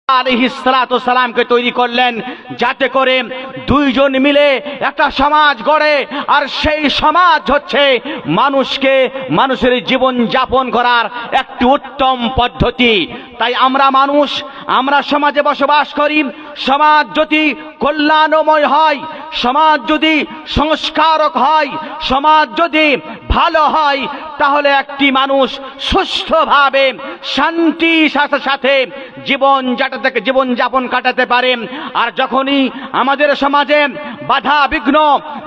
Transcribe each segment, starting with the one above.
আলাইহিস সালাতু সালামকে তৈরি করলেন যাতে করে দুইজন মিলে একটা সমাজ গড়ে, আর সেই সমাজ হচ্ছে মানুষের জীবন যাপন করার একটি উত্তম পদ্ধতি। তাই আমরা সমাজে বসবাস করি। সমাজ যদি কল্যাণময় হয়, সমাজ যদি সংস্কারক হয়, সমাজ যদি ভালো হয়, তাহলে একটি মানুষ সুস্থভাবে শান্তির সাথে জীবন যাপন কাটাতে পারে। আর যখনই আমাদের সমাজে বাধা বিঘ্ন,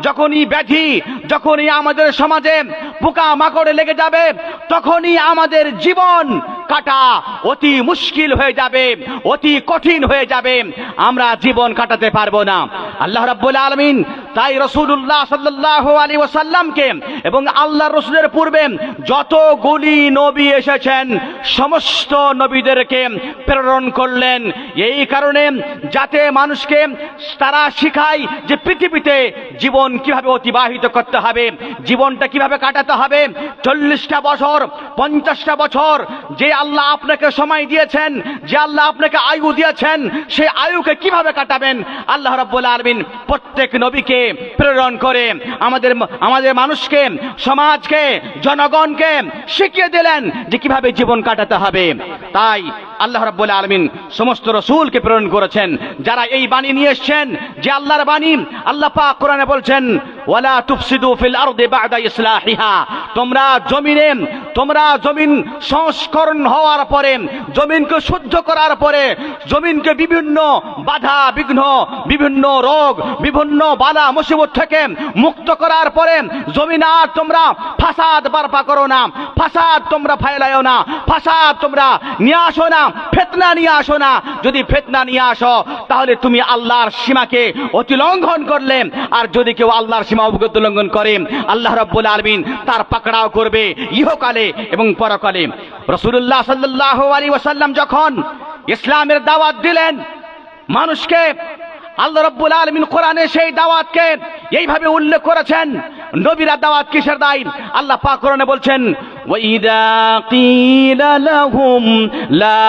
যখনই ব্যাধি, যখনই আমাদের সমাজে পোকামাকড়ে লেগে যাবে, তখনই আমাদের জীবন কাটা অতি মুশকিল হয়ে যাবে, অতি কঠিন হয়ে যাবে, আমরা জীবন কাটাতে পারবো না। আল্লাহ রাব্বুল আলামিন তাই রাসূলুল্লাহ সাল্লাল্লাহু আলাইহি ওয়াসাল্লামকে এবং আল্লাহর রাসূলের পূর্বে যতগুলি নবী এসেছেন সমস্ত নবীদেরকে প্রেরণ করলেন এই কারণে, যাতে মানুষকে তারা শিখায় যে পৃথিবীতে জীবন কিভাবে অতিবাহিত করতে হবে, জীবনটা কিভাবে কাটাতে হবে। 40টা বছর, 50টা বছর যে আল্লাহ আপনাকে সময় দিয়েছেন, যে আল্লাহ আপনাকে আয়ু দিয়েছেন, সেই আয়ুকে কিভাবে কাটাবেন আল্লাহ রাব্বুল আলামিন প্রত্যেক নবীকে প্রেরণ করে আমাদের মানুষকে, সমাজকে, জনগণকে শিখিয়ে দিলেন যে কিভাবে জীবন কাটাতে হবে। তাই আল্লাহ রাব্বুল আলামিন সমস্ত রাসূলকে প্রেরণ করেছেন যারা এই বাণী নিয়ে এসেছেন, যে আল্লাহর বাণী। আল্লাহ পাক কোরআনে বলছেন, ওয়ালা তুফসিদু ফিল আরদি বা'দা ইসলাহিহা, তোমরা জমিন সংস্করণ হওয়ার পরে, জমিনকে শুদ্ধ করার পরে, জমিনকে বিভিন্ন বাধা বিঘ্ন, বিভিন্ন রোগ, বিভিন্ন বালা মুসিবত থেকে মুক্ত করার পরে জমিন আর তোমরা ফাসাদ বারপা করো না, ফাসাদ তোমরা ফেলায়ও না, ফাসাদ তোমরা নিয়ে আসো না, ফিতনা নিয়ে আসো না। যদি ফিতনা নিয়ে আসো তাহলে তুমি আল্লাহর সীমাকে অতিলঙ্ঘন করলে, আর যদি কেউ আল্লাহর সীমা উল্লঙ্ঘন করে আল্লাহ রাব্বুল আলামিন তার পাকড়াও করবে ইহকালে এবং পরকালে। রাসূলুল্লাহ সাল্লাল্লাহু আলাইহি ওয়াসাল্লাম যখন ইসলামের দাওয়াত দিলেন মানুষকে, আল্লাহ রাব্বুল আলামিন কোরআনে সেই দাওয়াতকে এইভাবে উল্লেখ করেছেন। নবীরা দাওয়াত কিসের দেয়? আল্লাহ পাক কোরআনে বলছেন, ওয়াইদা কিলা লাহুম লা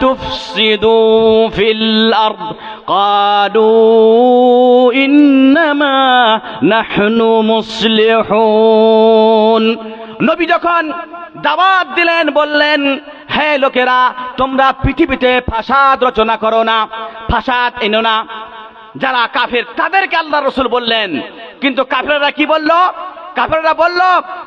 তুফসিদু ফিল আরদ ক্বালু ইন্নামা নাহনু মুসলিহুন। নবী যখন দাওয়াত দিলেন বললেন, হে লোকেরা, তোমরা পৃথিবীতে ফাসাদ রচনা করো না, ফাসাদ এনো না। যারা কাফের তাদেরকে আল্লাহ রাসূল বললেন, কিন্তু কাফেররা কি বলল? কাফেররা বলল,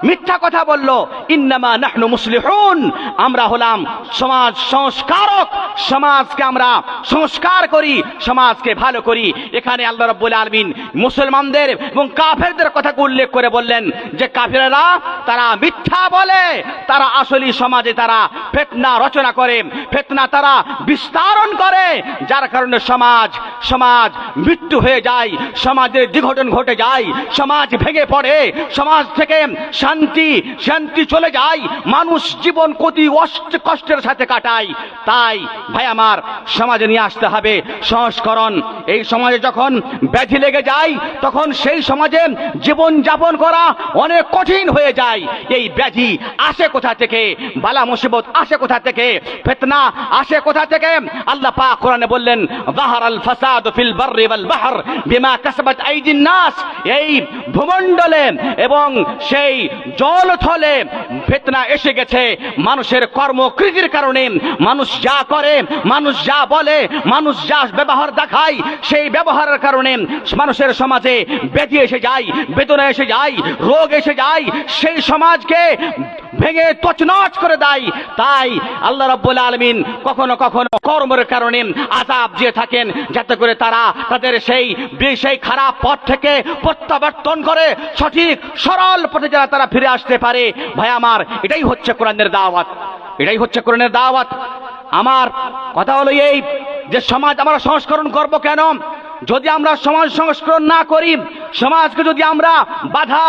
মিথ্যা কথা বলল, ইন্নামা নাহনু মুসলিহুন, আমরা হলাম সমাজ সংস্কারক, সমাজকে আমরা সংস্কার করি, সমাজকে ভালো করি। এখানে আল্লাহ রাব্বুল আলামিন মুসলমানদের এবং কাফেরদের কথা উল্লেখ করে বললেন যে কাফেররা তারা মিথ্যা বলে, তারা আসলে সমাজে তারা ফিতনা রচনা করে, ফিতনা তারা বিস্তারণ করে, যার কারণে সমাজ মৃত্যু হয়ে যায়, সমাজের দ্বিঘটন ঘটে যায়, সমাজ ভেঙে পড়ে, সমাজ থেকে শান্তি চলে যায়, মানুষ জীবন কতি কষ্টের সাথে কাটায়। তাই ভাই আমার, সমাজে নিয়ে আসতে হবে সংস্করণ। এই সমাজে যখন ব্যাধি লেগে যায় তখন সেই সমাজে জীবন যাপন করা অনেক কঠিন হয়ে যায়। এই ব্যাধি আসে কোথা থেকে? বালা মুসিবত আসে কোথা থেকে? ফিতনা আসে কোথা থেকে? আল্লাহ পাক কোরআনে বললেন, যাহারাল ফাসাদু ফিল বাররি ওয়াল বাহর বিমা কাসাবাত আইদিন নাস। এই ভূমণ্ডলে এবং সেই জলথলে ফিতনা এসে গেছে মানুষের কর্মকৃতির কারণে। মানুষ যা করে, মানুষ যা বলে, মানুষ যা ব্যবহার দেখায়, সেই ব্যবহারের কারণে মানুষের সমাজে ব্যাধি এসে যায়, বেদনা এসে যায়, রোগ এসে যায়, সেই সমাজকে ভেঙে তছনছ করে দেয়। তাই আল্লাহ রাব্বুল আলামিন কখনো কখনো কর্মের কারণে আযাব দিয়ে থাকেন, যাতে করে তারা তাদের সেই খারাপ পথ থেকে প্রত্যাবর্তন করে সঠিক সরল পথে যারা তারা ফিরে আসতে পারে। ভাই আমার, এটাই হচ্ছে কোরআনের দাওয়াত, এটাই হচ্ছে কোরআনের দাওয়াত। আমার কথা হলো এই যে সমাজ আমরা সংস্করণ করব কেন? যদি আমরা সমাজ সংস্করণ না করি, সমাজকে যদি আমরা বাধা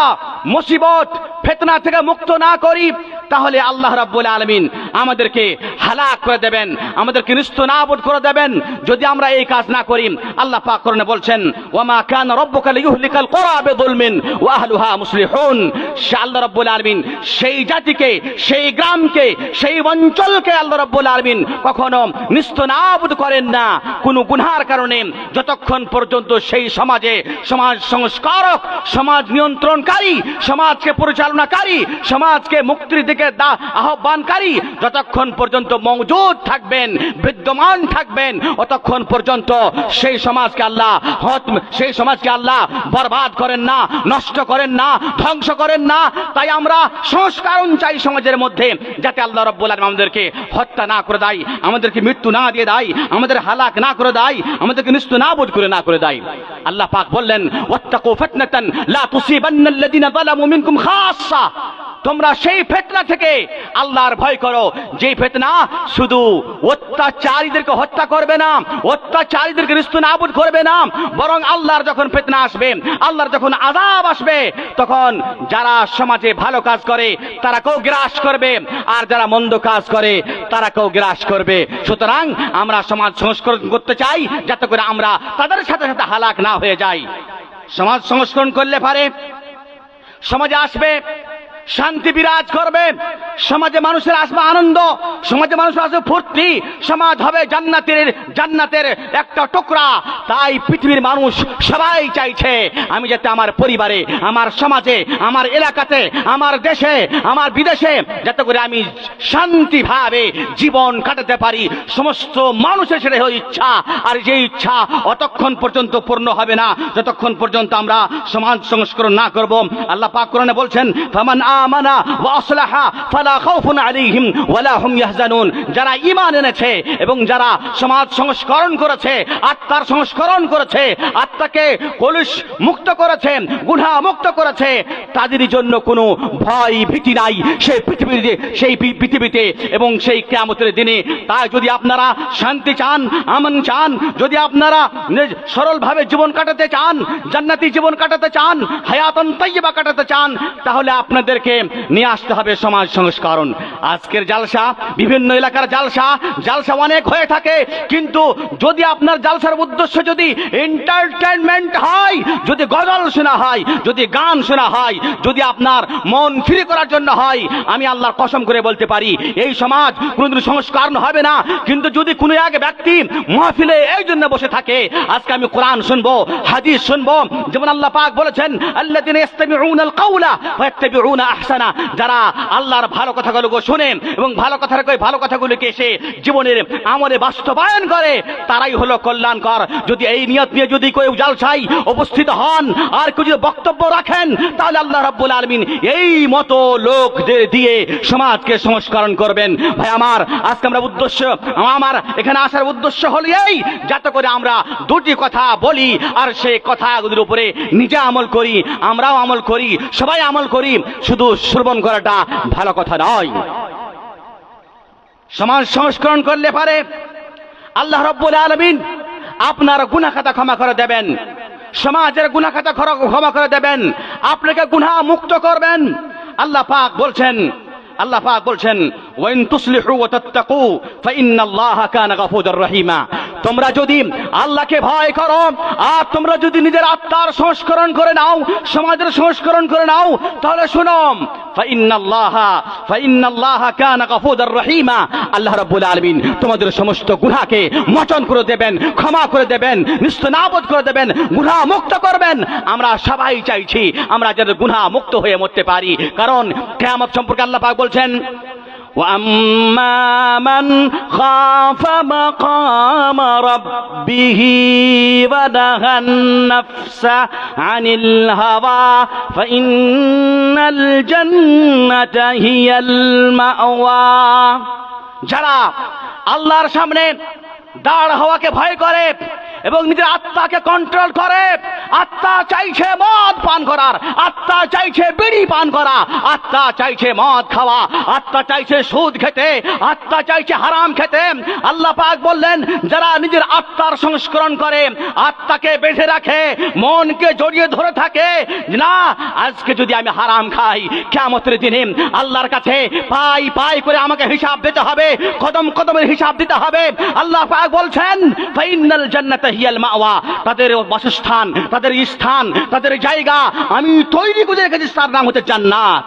মুসিবত ফিতনা থেকে মুক্ত না করি, তাহলে আল্লাহ রাব্বুল আলামিন আমাদেরকে হালাক করে দেবেন, আমাদেরকে নিস্তেনাবুদ করে দেবেন। যদি আমরা এই কাজ না করি, আল্লাহ পাক কোরআনে বলছেন ওয়ামা কানা রাব্বুকা লিইহলিকাল কুরা বিযুলমিন ওয়া আহলুহা মুসলিহুন। আল্লাহ রাব্বুল আলামিন সেই জাতিকে, সেই গ্রামকে, সেই অঞ্চলকে আল্লাহ রাব্বুল আলামিন কখনো নিস্তেনাবুদ করেন না কোনো গুনাহের কারণে, যতক্ষণ পর্যন্ত সেই সমাজে সমাজ সংস্কারক, সমাজ নিয়ন্ত্রণকারী, সমাজকে পরিচালনাকারী, সমাজকে মুক্তির দিকে আহ্বানকারী যতক্ষণ পর্যন্ত মওজুদ থাকবেন, বিদ্যমান থাকবেন, ততক্ষণ পর্যন্ত সেই সমাজকে আল্লাহ বরবাদ করেন না, নষ্ট করেন না, ধ্বংস করেন না। তাই আমরা সংস্কারণ চাই সমাজের মধ্যে, যাতে আল্লাহ রাব্বুল আলামিন আমাদেরকে হত্যা না করে দেয়, আমাদেরকে মৃত্যু না দিয়ে দেয়, আমাদের হালাক না করে দেয়, আমাদেরকে নিস্তেনাবুদ করে না করে দেয়। আল্লাহ পাক বললেন ওয়াত্তাকু ফিতনাতান লা তুসিবান্নাল্লাযিনা যালামু মিনকুম খাসসা। তোমরা সেই ফিতনা থেকে আল্লাহর ভয় করো, যে ফিতনা শুধু অত্যাচারীদেরকে হত্যা করবে না, অত্যাচারীদেরকে নিস্তেনাবুদ করবে না, বরং আল্লাহর যখন ফিতনা আসবে, আল্লাহর যখন আযাব আসবে, তখন যারা সমাজে ভালো কাজ করে তারাকেও গ্রাস করবে, আর যারা মন্দ কাজ করে তারাকেও গ্রাস করবে। সুতরাং আমরা সমাজ সংস্করণ করতে চাই, যাতে করে আমরা তাদের সাথে সাথে হালাক না হয়ে যাই। সমাজ সংস্করণ করলে পারে সমাজে আসবে শান্তি বিরাজ করবে, সমাজে মানুষের আসবে আনন্দ, সমাজে মানুষের আসবে ফুর্তি, সমাজ হবে জান্নাতের একটা টুকরা। তাই পৃথিবীর মানুষ সবাই চাইছে আমি যাতে আমার পরিবারে, আমার সমাজে, আমার এলাকাতে, আমার দেশে, আমার বিদেশে যাতে করে আমি শান্তিভাবে জীবন কাটাতে পারি। সমস্ত মানুষের সেটা ইচ্ছা, আর যে ইচ্ছা অতক্ষণ পর্যন্ত পূর্ণ হবে না যতক্ষণ পর্যন্ত আমরা সমাজ সংস্করণ না করব। আল্লাহ পাক কোরআনে বলছেন ফামান আমানা ওয়া আসলাহা ফালা খাউফুন আলাইহিম ওয়ালা হুম ইয়াহজানুন। যারা ঈমান এনেছে এবং যারা সমাজ সংস্করণ করেছে, আত্মার সংস্করণ করেছে, আত্মাকে কলুষ মুক্ত করেছে, গুনাহ মুক্ত করেছে, তাদের জন্য কোনো ভয় ভীতি নাই সেই পৃথিবীতে এবং সেই কিয়ামতের দিনে। তাই যদি আপনারা শান্তি চান, আমান চান, যদি আপনারা সরলভাবে জীবন কাটাতে চান, জান্নাতি জীবন কাটাতে চান, হায়াতান তাইয়্যিবা কাটাতে চান, তাহলে আপনাদেরকে নিয়ে আসতে হবে সমাজ সংস্করণ। আজকের জালসা, বিভিন্ন এলাকার জালসা অনেক হয়ে থাকে, কিন্তু যদি আপনার জালসার উদ্দেশ্য যদি এন্টারটেইনমেন্ট হয়, যদি গজল শোনা হয়, যদি গান শোনা হয়, যদি আপনার মন ফ্রি করার জন্য হয়, আমি আল্লাহর কসম করে বলতে পারি এই সমাজ কোনোদিন সংস্করণ হবে না। কিন্তু যদি কোনো এক ব্যক্তি মাহফিলে এই জন্য বসে থাকে আজকে আমি কোরআন শুনবো, হাদিস শুনবো, যেমন আল্লাহ পাক বলেছেন আল্লাযিনা ইসতামিউনাল কাওলা ওয়া ইয়াত্তাবিউনা আহসানা, যারা আল্লাহর ভালো কথাগুলো শুনেন এবং ভালো কথাগুলোকে এসে জীবনের আমলে বাস্তবায়ন করে, তারাই হলো কল্যাণকর। যদি এই নিয়ত নিয়ে যদি কেউ জালসায় উপস্থিত হন আর কেউ যদি বক্তব্য রাখেন, তাহলে আল্লাহ রাব্বুল আলামিন এই মতো লোকদের দিয়ে সমাজকে সংস্করণ করবেন। ভাই আমার, আজকে আমার এখানে আসার উদ্দেশ্য হলো এই, যাতে করে আমরা দুটি কথা বলি আর সেই কথাগুলোর উপরে নিজে আমল করি, আমরাও আমল করি, সবাই আমল করি। শুধু শ্রবণ করাটা ভালো কথা নয়। সমাজ সংস্করণ করলে পারে আল্লাহ রাব্বুল আলামিন আপনার গুনাহ খাতা ক্ষমা করে দেবেন, সমাজের গুনাহ খাতা ক্ষমা করে দেবেন, আপনাকে গুনাহ মুক্ত করবেন। আল্লাহ পাক বলছেন ওয়াইন তুসলিহু ওয়া তাত্তাকু ফাইন্নাল্লাহা কানা গফুরুর রহিমা। তোমরা যদি আল্লাহকে ভয় করো আর তোমরা যদি নিজের আত্মার সংস্করণ করে নাও, সমাজের সংস্করণ করে নাও, তাহলে শুনো ফাইন্নাল্লাহা কানা গফুরুর রহিমা। আল্লাহ রাব্বুল আলামিন তোমাদের সমস্ত গুনাহকে মোচন করে দেবেন, ক্ষমা করে দেবেন, নিস্তেনাবুদ করে দেবেন, গুনাহ মুক্ত করবেন। আমরা সবাই চাইছি আমরা যাতে গুনাহ মুক্ত হয়ে মরতে পারি, কারণ কিয়ামত সম্পর্কে আল্লাহ পাক বলছেন وَأَمَّا مَنْ خَافَ مَقَامَ رَبِّهِ وَنَهَى النَّفْسَ عَنِ الْهَوَى فَإِنَّ الْجَنَّةَ هِيَ الْمَأْوَى। যারা আল্লাহর সামনে দাঁড় হওয়াকে ভয় করে এবং নিজের আত্মাকে কন্ট্রোল করে। আত্মা চাইছে মদ পান করার, আত্মা চাইছে বিড়ি পান করা, আত্মা চাইছে মদ খাওয়া, আত্মা চাইছে সুদ খেতে, আত্মা চাইছে হারাম খেতে। আল্লাহ পাক বললেন, যারা নিজের আত্মার সংস্করণ করে, আত্মাকে বেঁধে রাখে, মনকে জড়িয়ে ধরে থাকে, না আজকে যদি আমি হারাম খাই, কিয়ামতের দিনে আল্লাহর কাছে পাই পাই করে আমাকে হিসাব দিতে হবে, কদম কদমের হিসাব দিতে হবে। আল্লাহ পাক বলছেন, ফাইনাল জান্নাতা হিয়াল মাওয়া, তাদের বাসস্থান, তাদের স্থান, তাদের জায়গা আমি তৈরি করে রেখেছি, তার নাম হচ্ছে জান্নাত।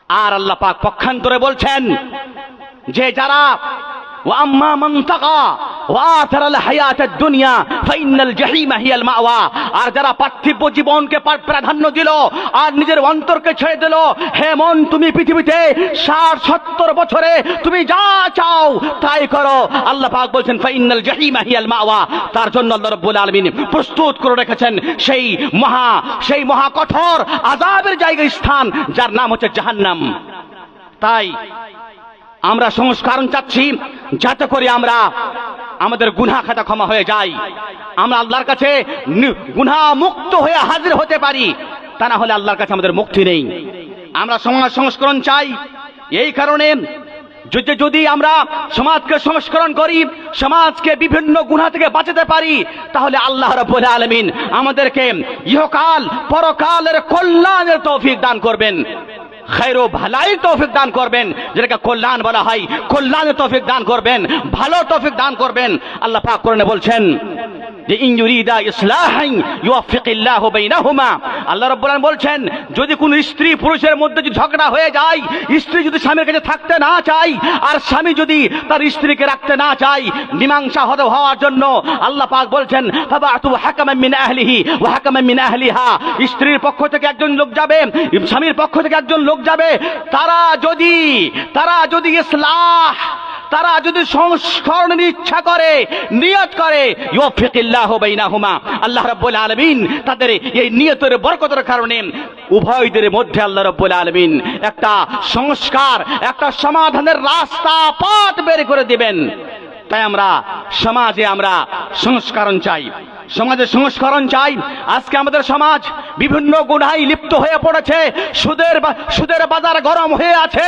আর আল্লাহ পাক পক্ষান্তরে বলছেন যে যারা وأما من طغى وآثر الحياة الدنيا فإن الجحيم هي المأوى, আর যারা পার্থিব জীবনকে প্রাধান্য দিল আর নিজের অন্তরকে ছেড়ে দিল, হে মন তুমি পৃথিবীতে 60-70 বছরে তুমি যা চাও তাই করো, আল্লাহ পাক বলছেন ফাইনাল জাহিমা হিয়াল মাওয়া, তার জন্য আল্লাহ রাব্বুল আলামিন প্রস্তুত করে রেখেছেন সেই মহা কঠোর আযাবের জায়গা, স্থান, যার নাম হচ্ছে জাহান্নাম। তাই আমরা সংস্করণ চাচ্ছি যাতে করে আমরা আমাদের গুনাহ খাতা ক্ষমা হয়ে যায়, আমরা আল্লাহর কাছে গুনাহ মুক্ত হয়ে হাজির হতে পারি। তা না হলে আল্লাহর কাছে আমাদের মুক্তি নেই। আমরা সমাজ সংস্করণ চাই এই কারণে যদি আমরা সমাজকে সংস্করণ করি, সমাজকে বিভিন্ন গুনাহ থেকে বাঁচাতে পারি, তাহলে আল্লাহ রাব্বুল আলামিন আমাদেরকে ইহকাল পরকালের কল্যাণের তৌফিক দান করবেন, খায়রো ভালাই তৌফিক দান করবেন, যেটাকে কল্যাণ বলা হয়, কল্যাণের তৌফিক দান করবেন, ভালো তৌফিক দান করবেন। আল্লাহ পাক কোরআনে বলছেন যে ইন ইউরিদা ইসলাহান ইউওয়াফিকিল্লাহু বাইনাহুমা, আল্লাহ রাব্বুল আলামিন বলছেন যদি কোন স্ত্রী পুরুষের মধ্যে যদি ঝগড়া হয়ে যায়, স্ত্রী যদি স্বামীর কাছে থাকতে না চায় আর স্বামী যদি তার স্ত্রীকে রাখতে না চায়, মীমাংসা হওয়ার জন্য আল্লাহ পাক বলছেন ফাবাতু হাকামান মিন আহলিহি ওয়া হাকামান মিন আহলিহা, স্ত্রীর পক্ষ থেকে একজন লোক যাবে, স্বামীর পক্ষ থেকে একজন লোক যাবে, তারা যদি ইসলাহ, তারা যদি সংস্করণের ইচ্ছা করে, নিয়ত করে, ইউফিকিল্লাহু বাইনাহুমা, আল্লাহ রাব্বুল আলামিন তাদের এই নিয়তের বরকতের কারণে উভয়দের মধ্যে আল্লাহ রাব্বুল আলামিন একটা সংস্কার, একটা সমাধানের রাস্তা পথ বের করে দিবেন। তাই আমরা সমাজে আমরা সংস্করণ চাই, সমাজে সংস্করণ চাই। আজকে আমাদের সমাজ বিভিন্ন গুনাহে লিপ্ত হয়ে পড়েছে, সুদের বাজার গরম হয়ে আছে,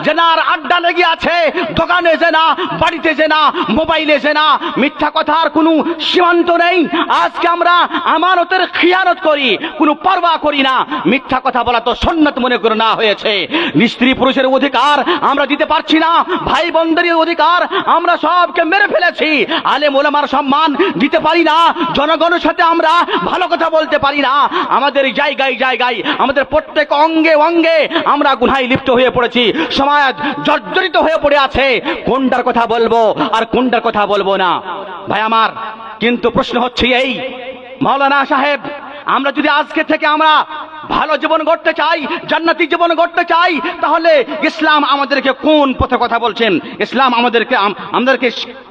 জেনার আড্ডা লেগে আছে, দোকানে জেনা, বাড়িতে জেনা, মোবাইলে জেনা, মিথ্যা কথার কোনো সীমান্ত নেই। আজকে আমরা আমানতের খিয়ানত করি, কোনো পরোয়া করি না, মিথ্যা কথা বলা তো সুন্নাত মনে করে না হয়েছে। স্ত্রী পুরুষের অধিকার আমরা দিতে পারছি না, ভাই বোনদের অধিকার আমরা সবকে মেরে ফেলেছি, আলেম ওলামার সম্মান দিতে পারি না, জনগণের সাথে আমরা ভালো কথা বলতে পারি না, আমাদের জায়গায় জায়গায় আমাদের প্রত্যেক অঙ্গে অঙ্গে আমরা গুনাহে লিপ্ত হয়ে পড়েছি, সমাজ জর্জরিত হয়ে পড়ে আছে। কোনটার কথা বলবো আর কোনটার কথা বলবো না ভাই আমার? কিন্তু প্রশ্ন হচ্ছে এই, মাওলানা সাহেব, আমরা যদি আজকে থেকে আমরা ভালো জীবন গড়তে চাই, জান্নাতি জীবন গড়তে চাই, তাহলে ইসলাম আমাদেরকে কোন পথে কথা বলছেন, ইসলাম আমাদেরকে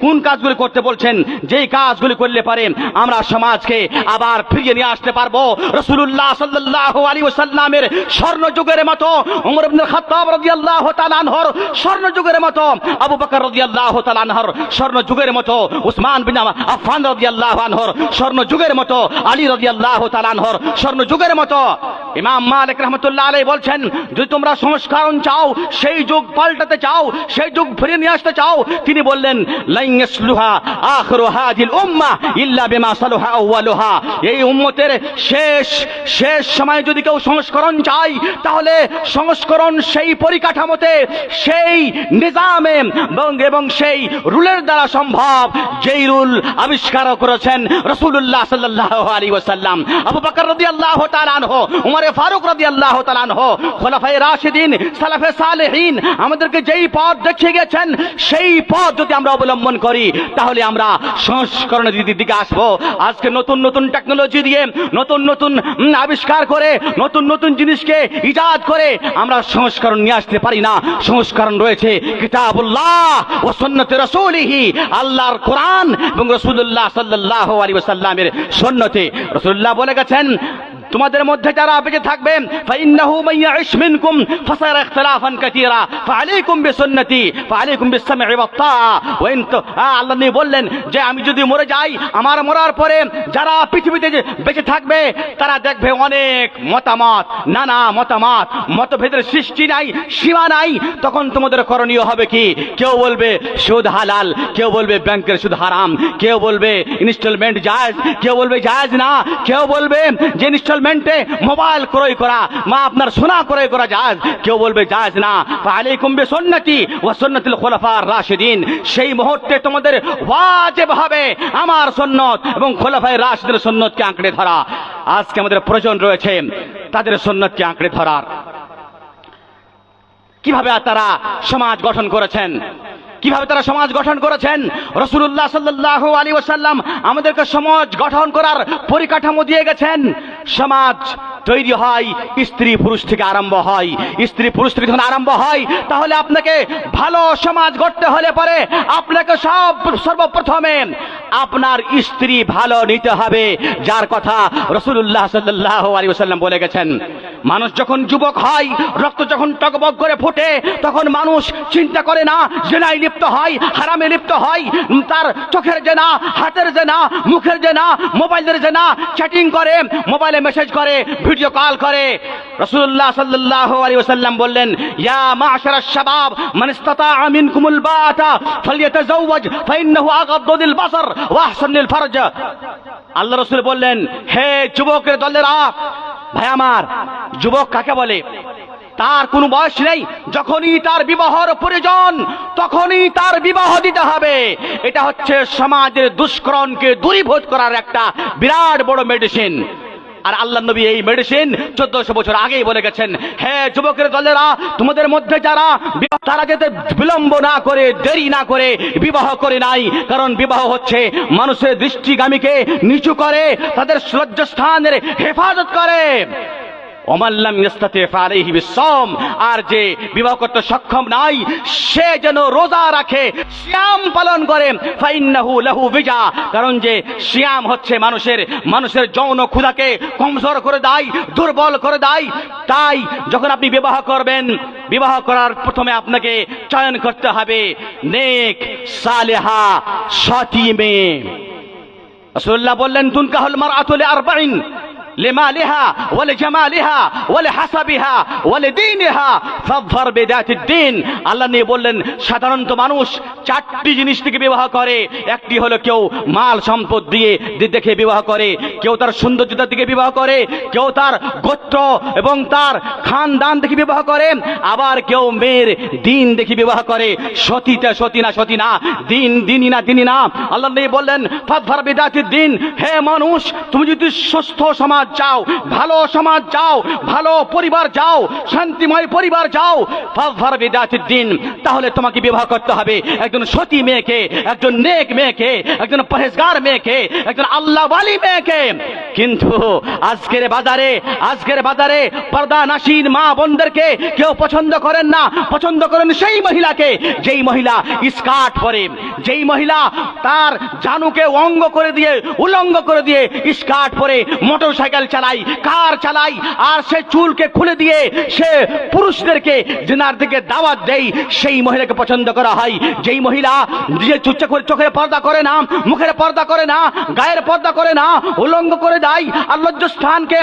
কোন কাজগুলি করতে বলছেন, যেই কাজগুলি করলে পারে আমরা সমাজকে আবার ফিরিয়ে নিয়ে আসতে পারবো রাসূলুল্লাহ সাল্লাল্লাহু আলাইহি ওয়াসাল্লামের স্বর্ণযুগের মতো, ওমর ইবনে খাত্তাব রাদিয়াল্লাহু তাআলা আনহুর স্বর্ণযুগের মতো, আবু বকর রাদিয়াল্লাহু তাআলা আনহুর স্বর্ণযুগের মতো, উসমান বিন আফফান রাদিয়াল্লাহু আনহুর স্বর্ণযুগের মতো, আলী রাদিয়াল্লাহু তাআলা আনহুর স্বর্ণযুগের মতো। ইমাম মালিক রাহমাতুল্লাহ আলাইহি বলছেন, যদি তোমরা সংস্করণ চাও, সেই যুগ পাল্টাতে চাও, সেই যুগ ফিরিয়ে নিয়ে আসতে চাও, তিনি বললেন লান ইয়াসলুহা আখিরু হাদিল উম্মাহ ইল্লা বিমা সালাহা আউয়ালুহা, এই উম্মতের শেষ সময় যদি কেউ সংস্করণ চাই, তাহলে সংস্করণ সেই পরিকাঠামোতে, সেই নিজামে এবং সেই রুলের দ্বারা সম্ভব, যেই রুল আবিষ্কার করেছেন রাসূলুল্লাহ সাল্লাল্লাহু আলাইহি ওয়াসাল্লাম, আবু বকর রাদিয়াল্লাহু তাআলা আনহু, উমর ফারুক রাদিয়াল্লাহু তাআলা আনহু, খোলাফায়ে রাশিদিন, সালাফে সালেহিন আমাদেরকে যেই পথ দেখিয়ে গেছেন, সেই পথ যদি আমরা অবলম্বন করি, তাহলে আমরা সংস্করণের দিকে আসবো। আজকে নতুন নতুন টেকনোলজি দিয়ে, নতুন নতুন আবিষ্কার করে, নতুন নতুন জিনিসকে ইজাদ করে আমরা সংস্করণ নিয়ে আসতে পারি না। সংস্করণ রয়েছে কিতাবুল্লাহ ও সুন্নতে রাসূলিহি, আল্লাহর কোরআন এবং রাসূলুল্লাহ সাল্লাল্লাহু আলাইহি ওয়াসাল্লামের সুন্নতে। রাসূলুল্লাহ বলে গেছেন, তোমাদের মধ্যে যারা বেঁচে থাকবে ফাইন্নাহু মাইয়াইশ মিনকুম ফাসারা ইখতিলাফান কাসীরা ফাআলাইকুম বিসুন্নতি ফাআলাইকুম বিসসামঈ ওয়াত তাআ ওয়া ইন আল্লাহ নবী বললেন যে আমি যদি মরে যাই, আমার মরার পরে যারা পৃথিবীতে বেঁচে থাকবে তারা দেখবে অনেক মতামত, নানা মতামত, মতভেদের সৃষ্টি নাই, সীমা নাই। তখন তোমাদের করণীয় হবে কি? কেউ বলবে সুদ হালাল, কেউ বলবে ব্যাংকের সুদ হারাম, কেউ বলবে ইনস্টলমেন্ট জায়েজ, কেউ বলবে জায়েজ না, কেউ বলবে যে ইনস্টলমেন্টে মোবাইল ক্রয় করা বা আপনার সোনা ক্রয় করা জায়েজ, কেউ বলবে জায়েজ না। ফাআলাইকুম বিসুন্নতি ওয়া সুন্নাতিল খুলাফার রাশিদিন, সেই মুহূর্তে তোমাদের ওয়াজিব হবে আমার সুন্নত এবং খুলাফায়ে রাশিদের সুন্নতকে আঁকড়ে ধরা। আজকে আমাদের প্রয়োজন রয়েছে তাদের সুন্নতকে আঁকড়ে ধরার। কিভাবে তারা সমাজ গঠন করেছেন, কিভাবে তারা সমাজ গঠন করেছেন? রাসূলুল্লাহ সাল্লাল্লাহু আলাইহি ওয়াসাল্লাম আমাদেরকে সমাজ গঠন করার পরিকাঠামো দিয়ে গেছেন। সমাজ তৈরি হয় স্ত্রী পুরুষ থেকে আরম্ভ হয়। স্ত্রী পুরুষ থেকে যখন আরম্ভ হয়, তাহলে আপনাকে ভালো সমাজ গড়তে হলে পরে আপনাকে সর্বপ্রথমে আপনার স্ত্রী ভালো নিতে হবে, যার কথা রাসূলুল্লাহ সাল্লাল্লাহু আলাইহি ওয়াসাল্লাম বলে গেছেন। মানুষ যখন যুবক হয়, রক্ত যখন টগবগ করে ফোটে, তখন মানুষ চিন্তা করে না জিনায় লিপ্ত হয়, হারামে লিপ্ত হয়। তার চোখের জেনা, হাতের জেনা, মুখের জেনা, মোবাইলের জেনা, চ্যাটিং করে, মোবাইলে মেসেজ করে, ভিডিও কল করে। রাসূলুল্লাহ সাল্লাল্লাহু আলাইহি ওয়াসাল্লাম বললেন, ইয়া মা'শারাশ শাবাব মান ইসতাতা'a মিনকুমুল বাআতা ফালইয়াতাযাওয়াজ ফাইন্নাহু আগাদ্দু লিল বাসার ওয়া আহসানু লিল ফারজ। আল্লাহ রাসূল বললেন, হে যুবকের দলেরা, ভাই আমার, যুবক কাকে বলে? তার কোনো বয়স নেই, যখনই তার বিবাহর প্রয়োজন তখনই তার বিবাহ দিতে হবে। এটা হচ্ছে সমাজের দুষ্করণকে দূরীভূত করার একটা বিরাট বড় মেডিসিন। আর আল্লাহ নবী এই মেডিসিন 1400 বছর আগেই বলে গেছেন। হে যুবকের দলেরা, তোমাদের মধ্যে যারা তারা যাতে বিলম্ব না করে, দেরি না করে বিবাহ করে নাই, কারণ বিবাহ হচ্ছে মানুষের দৃষ্টিগামীকে নিচু করে, তাদের লজ্জাস্থানের হেফাজত করে। ওমাল্লাম ইস্তাতি ফালাইহি বিসসাম, আর যে বিবাহ করতে সক্ষম নাই সে যেন রোজা রাখে, সিয়াম পালন করে। ফাইন্নাহু লাহু বিজা, কারণ যে সিয়াম হচ্ছে মানুষের যৌন ক্ষুধাকে কমজোর করে দেয়, দুর্বল করে দেয়। তাই যখন আপনি বিবাহ করবেন, বিবাহ করার প্রথমে আপনাকে চয়ন করতে হবে নেক সালেহা সতী মেয়ে। রাসূলুল্লাহ বললেন, তুনকাহুল মারআতু লিআরবাইন লিমালিহা ওয়া লিজামালিহা ওয়া লিহাসাবিহা ওয়া লিদীনিহা ফাযফার বিদাতিদ দ্বীন। আল্লাহ নিয়ে বললেন, সাধারণত মানুষ 4টি জিনিস থেকে বিবাহ করে। একটি হলো কেউ মাল সম্পদ দিয়ে দেখে বিবাহ করে, কেউ তার সৌন্দর্যতা থেকে বিবাহ করে, কেউ তার গোত্র এবং তার খানদান দেখে বিবাহ করে, আবার কেউ মেয়ের দিন দেখে বিবাহ করে। সতী না, দিনী না। আল্লাহ নিয়ে বললেন, ফাযফার বিদাতিদ দ্বীন, হে মানুষ, তুমি যদি সুস্থ সমাজ চাও, ভালো সমাজ চাও, ভালো পরিবার চাও, শান্তিময় পরিবার চাও, ফাযফার বিদাতিদ দ্বীন, তাহলে তোমাকে বিবাহ করতে হবে একজন সতী মেয়েকে, একজন নেক মেয়েকে, একজন পরহেজগার মেয়েকে, একজন আল্লাহওয়ালি মেয়েকে। কিন্তু আজকের বাজারে পর্দা নাশীন মা বোনদেরকে কেউ পছন্দ করেন না। পছন্দ করেন সেই মহিলাকে যেই মহিলা স্কার্ট পরে, যেই মহিলা তার জানুকে অঙ্গ করে দিয়ে, উলঙ্গ করে দিয়ে স্কার্ট পরে মোটরসাইকেল চালাই, কার চালাই, আর সে চুলকে খুলে দিয়ে সে পুরুষদেরকে জিনার দিকে দাওয়াত দেয়, সেই মহিলাকে পছন্দ করা হয়। যেই মহিলা নিজের চোখের পর্দা করে না, মুখের পর্দা করে না, গায়ের পর্দা করে না, উলঙ্গ করে দেয়, আর লজ্জাস্থানকে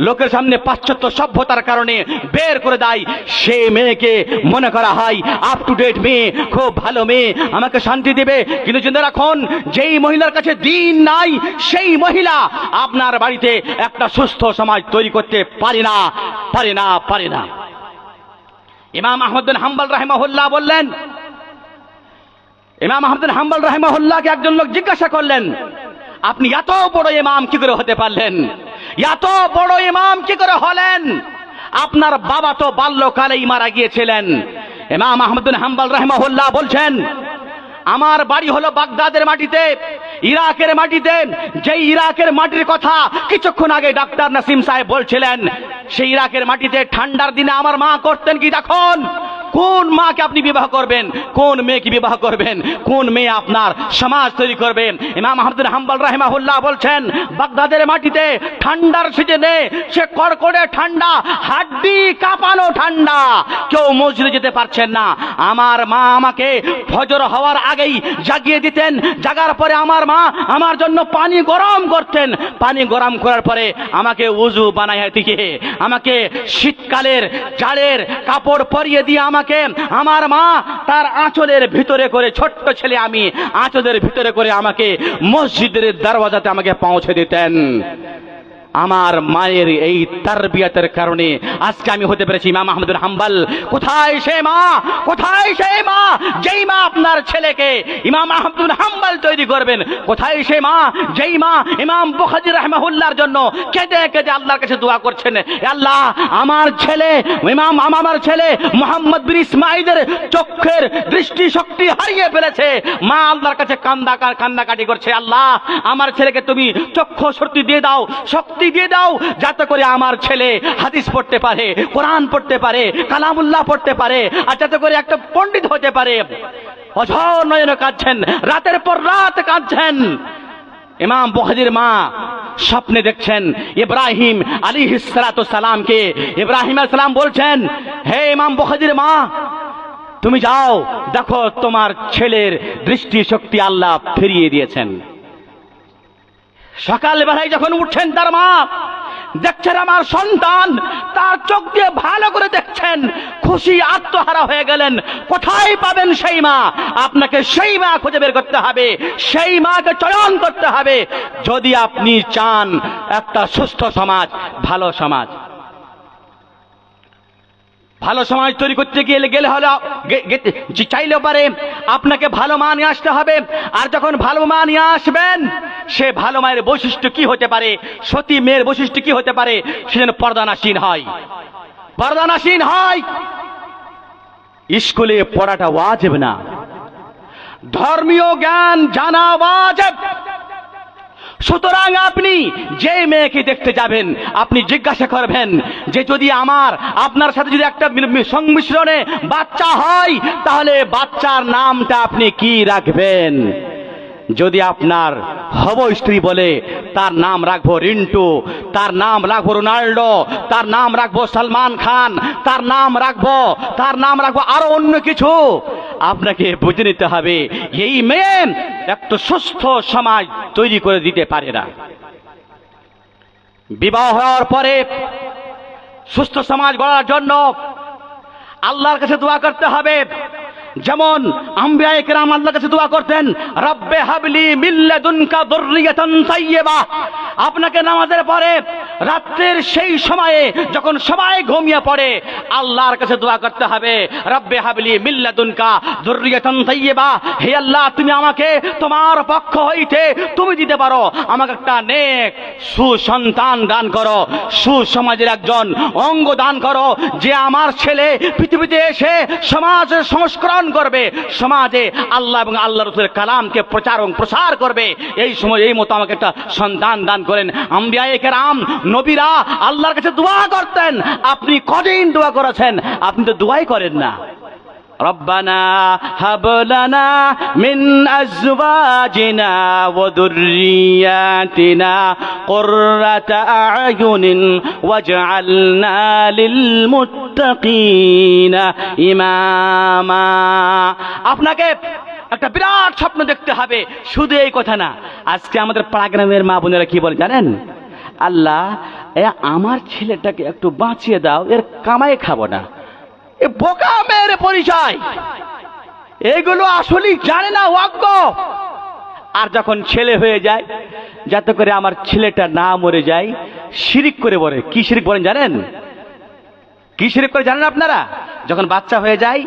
লোকের সামনে পাশ্চাত্য সভ্যতার কারণে বের করে দেয়, সেই মেয়েকে মনে করা হয় আপ টু ডেট মেয়ে, খুব ভালো মেয়ে, আমাকে শান্তি দেবে। কিন্তু জেনে রাখুন, যেই মহিলার কাছে দিন নাই, সেই মহিলা আপনার বাড়িতে একটা সুস্থ সমাজ তৈরি করতে পারে না। ইমাম আহমদ বিন হাম্বল রাহিমাহুল্লাহ বললেন, ইমাম আহমদ বিন হাম্বল রাহিমাহুল্লাহকে একজন লোক জিজ্ঞাসা করলেন, আপনি এত বড় ইমাম কি করে হতে পারলেন? এত বড় ইমাম কি করে হলেন? আপনার বাবা তো বাল্যকালেই মারা গিয়েছিলেন। ইমাম আহমদ বিন হাম্বল রাহিমাহুল্লাহ বলছেন, আমার বাড়ি হলো বাগদাদের মাটিতে, ইরাকের মাটিতে। যেই ইরাকের মাটির কথা কিছুক্ষণ আগে ডাক্তার নাসিম সাহেব বলছিলেন, সেই ইরাকের মাটিতে ঠান্ডার দিনে আমার মা করতেন কি? দেখুন, কোন মাকে আপনি বিবাহ করবেন, কোন মেয়েকে বিবাহ করবেন, কোন মেয়ে আপনার সমাজ তৈরি করবে। ইমাম আহমদ বিন হাম্বল রাহিমাহুল্লাহ বলছেন, বাগদাদের মাটিতে ঠান্ডার সিজনে সে কড়কড়ে ঠান্ডা, হাড্ডি কাঁপানো ঠান্ডা, কেউ মসজিদে যেতে পারছেন না। আমার মা আমাকে ফজর হওয়ার আগেই জাগিয়ে দিতেন, জাগার পরে আমার মা আমার জন্য পানি গরম করতেন, পানি গরম করার পরে আমাকে উযু বানাইয়া দিয়ে আমাকে শীতকালের জাড়ের কাপড় পরিয়ে দিয়ে আমাকে আমার মা তার আঁচলের ভিতরে করে, ছোট্ট ছেলে আমি, আঁচলের ভিতরে করে আমাকে মসজিদের দরওয়াজাতে আমাকে পৌঁছে দিতেন। আমার মায়ের এই তারবিয়াতের কারণে আজকে আমি হতে পেরেছি ইমাম আহমদ বিন হাম্বল। কোথায় সে মা, কোথায় সে মা যেই মা আপনার ছেলেকে ইমাম আহমদ বিন হাম্বল তৈরি করবেন? কোথায় সে মা যেই মা ইমাম বুখারী রাহিমাহুল্লাহর জন্য কেঁদে কেঁদে আল্লাহর কাছে দোয়া করছেন, আল্লাহ আমার ছেলে আমার ছেলে মুহাম্মদ বিন ইসমাঈলের চোখের দৃষ্টি শক্তি হারিয়ে ফেলেছে। মা আল্লাহর কাছে কান্নাকাটি করছে, আল্লাহ আমার ছেলেকে তুমি চক্ষু শক্তি দিয়ে দাও, শক্তি দিয়ে দাও, যাতে করে আমার ছেলে হাদিস পড়তে পারে, কোরআন পড়তে পারে, কালামুল্লাহ পড়তে পারে, আর যাতে করে একটা পণ্ডিত হতে পারে। অঝর নয়নে কাঁদছেন, রাতের পর রাত কাঁদছেন। ইমাম বুখারীর মা স্বপ্নে দেখছেন ইব্রাহিম আলাইহিস সালাতু সালামকে। ইব্রাহিম আলাইহিস সালাম বলছেন, হে ইমাম বুখারীর মা, তুমি যাও, দেখো তোমার ছেলের দৃষ্টি শক্তি আল্লাহ ফিরিয়ে দিয়েছেন। সকালবেলায় যখন উঠছেন তার মা দেখছেন আমার সন্তান, তার চোখ দিয়ে ভালো করে দেখছেন, খুশি আত্মহারা হয়ে গেলেন। কোথায় পাবেন সেই মা? আপনাকে সেই মা খুঁজে বের করতে হবে, সেই মাকে চয়ন করতে হবে যদি আপনি চান একটা সুস্থ সমাজ, ভালো সমাজ। ভালো সমাজ তৈরি করতে গেলে হলো চাইলেও পারে আপনাকে ভালো মা নিয়ে আসতে হবে। আর যখন ভালো মা নিয়ে আসবেন, সে ভালো মায়ের বৈশিষ্ট্য কি হতে পারে, সতী মেয়ের বৈশিষ্ট্য কি হতে পারে, সে যেন পর্দানাসীন হয়, পর্দানাসীন হয়। স্কুলে পড়াটা ওয়াজিব না, ধর্মীয় জ্ঞান জানা ওয়াজিব। সুতরাং আপনি যে মেয়েকে দেখতে যাবেন, আপনি জিজ্ঞাসা করবেন যে যদি আপনার সাথে যদি একটা সংমিশ্রণে বাচ্চা হয়, তাহলে বাচ্চার নামটা আপনি কি রাখবেন? যদি আপনার হব স্ত্রী বলে, তার নাম রাখবো রিন্টু, তার নাম রাখবো রোনাল্ডো, তার নাম রাখবো সালমান খান, তার নাম রাখবো আরো অন্য কিছু। আপনাকে বুঝে নিতে হবে এই মেয়ে একটা সুস্থ সমাজ তৈরি করে দিতে পারে না। বিবাহ হওয়ার পরে সুস্থ সমাজ গড়ার জন্য আল্লাহর কাছে দোয়া করতে হবে। যেমন আম্বিয়ায়ে কেরাম আল্লাহর কাছে দোয়া করতেন, রব্বে হাবলি মিন লাদুনকা যুররিয়াতান তাইয়্যিবা। আপনাকে নামাজের পরে রাত্রের সেই সময়ে যখন সবাই ঘুমিয়ে পড়ে, আল্লাহর কাছে দোয়া করতে হবে, রব্বে হাবলি মিন লাদুনকা যুররিয়াতান তাইয়্যিবা। হে আল্লাহ, তুমি আমাকে তোমার পক্ষ হইতে তুমি দিতে পারো, আমাকে একটা নেক সুসন্তান দান করো, সুসমাজের একজন অঙ্গ দান করো, যে আমার ছেলে পৃথিবীতে এসে সমাজের সংস্করণ করবে, সমাজে আল্লাহ এবং আল্লাহ রাসূলের কালামকে প্রচার এবং প্রসার করবে। এই সময় এই মতো আমাকে একটা সন্তান দান করেন। আম্বিয়ায়ে কেরাম, নবীরা আল্লাহর কাছে দোয়া করতেন। আপনি কদিন দোয়া করেছেন? আপনি তো দোয়াই করেন না। রব্বানা হাব লানা মিন আজওয়াজিনা ওয়া যুররিয়াতিনা কুররাতা আ'য়ুনিন ওয়াজআলনা লিল মুত্তাকিনা ইমামা। আপনাকে একটা বিরাট স্বপ্ন দেখতে হবে। শুধু এই কথা না, আজকে আমাদের পাড়া গ্রামের মা বোনেরা কি বলে জানেন? আল্লাহ, আমার ছেলেটাকে একটু বাঁচিয়ে দাও, এর কামাই খাবো না। এ বোকা মেয়ের পরিচয়, এগুলো আসলেই জানে না, অজ্ঞ। আর যখন ছেলে হয়ে যায়, যাতে করে আমার ছেলেটা না মরে যায়, শিরিক করে বলে। কি শিরিক বলেন জানেন? কি শিরিক করে জানেন আপনারা? যখন বাচ্চা হয়ে যায়,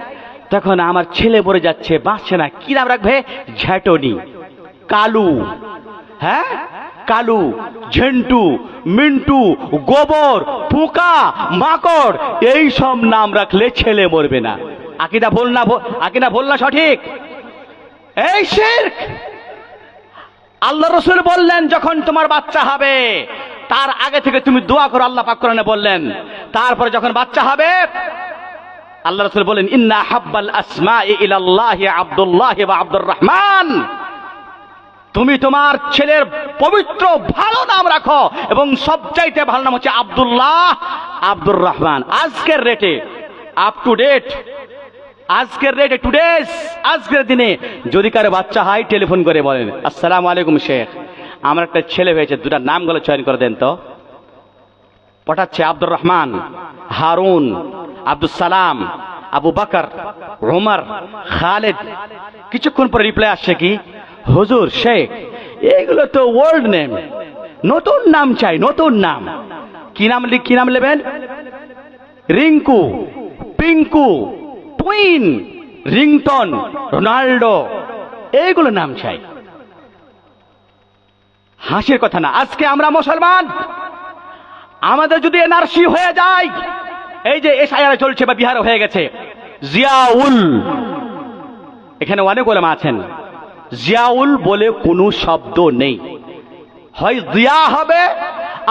তখন আমার ছেলে মরে যাচ্ছে, বাঁচছে না, কি নাম রাখবে? ঝ্যাটনি, কালু, হ্যাঁ, কালু, ঝেন্টু, মিন্টু, গোবর, পোকা, মাকড়, এই সব নাম রাখলে ছেলে মরবে না। আকিদা বল না সঠিক? এই শিরক। আল্লাহ রাসূল বললেন, যখন তোমার বাচ্চা হবে তার আগে থেকে তুমি দোয়া করো, আল্লাহ পাক কোরআনে বললেন। তারপরে যখন বাচ্চা হবে, আল্লাহ রাসূল বলেন, ইন্না হাব্বাল আসমাই ইলাল্লাহি আব্দুল্লাহ ওয়া আব্দুর রহমান। তুমি তোমার ছেলের পবিত্র ভালো নাম রাখো, এবং সবচাইতে ভালো নাম হচ্ছে আব্দুল্লাহ, আব্দুর রহমান। আজকের রেটে আপ টু ডেট, আজকের রেটে টুডেস, আজকের দিনে যদি কারো বাচ্চা হয়, টেলিফোন করে বলেন, আসসালামু আলাইকুম শেখ, আমার একটা ছেলে হয়েছে, দুটা নামগুলো চয়ন করে দেন তো। পটাচ্ছে আব্দুর রহমান, হারুন, আব্দুল সালাম, আবু বকর, ওমর, খালেদ। কিছুক্ষণ পরে রিপ্লাই আসছে কি, হুজুর শেখ, এগুলো তো ওল্ড নেম, নতুন নাম চাই, নতুন নাম। কি নাম নেবেন? Rinku, Pinku, twin, ringtone, Ronaldo, এইগুলো নাম চাই। হাসির কথা না। আজকে আমরা মুসলমান, আমাদের যদি এনআরসি হয়ে যায়, এই যে এসআইআর চলছে বা বিহারে হয়ে গেছে, জিয়াউল, এখানে অনেক ওলামা আছেন, জিয়াউল বলে কোনো শব্দ নেই। হয় জিয়া হবে,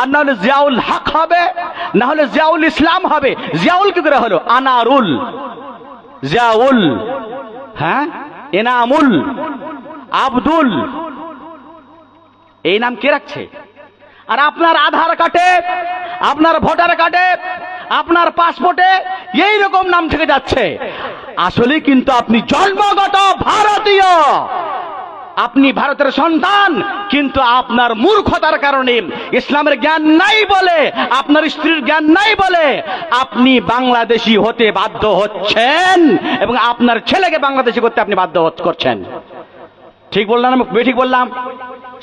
আর না হলে জিয়াউল হক হবে, না হলে জিয়াউল ইসলাম হবে। জিয়াউল কি করে হলো? আনারুল, জিয়াউল, হ্যাঁ, এনামুল, আব্দুল, এই নাম কে রাখছে? আর আপনার আধার কার্ডে, আপনার ভোটার কার্ডে, আপনার পাসপোর্টে এই রকম নাম থেকে যাচ্ছে। আসলে কিন্তু আপনি জন্মগত ভারতীয়, আপনি ভারতের সন্তান, কিন্তু আপনার মূর্খতার কারণে, ইসলামের জ্ঞান নাই বলে, আপনার স্ত্রীর জ্ঞান নাই বলে আপনি বাংলাদেশি হতে বাধ্য হচ্ছেন, এবং আপনার ছেলেকে বাংলাদেশি করতে আপনি বাধ্য করছেন। ঠিক বললাম না? ঠিক বললাম?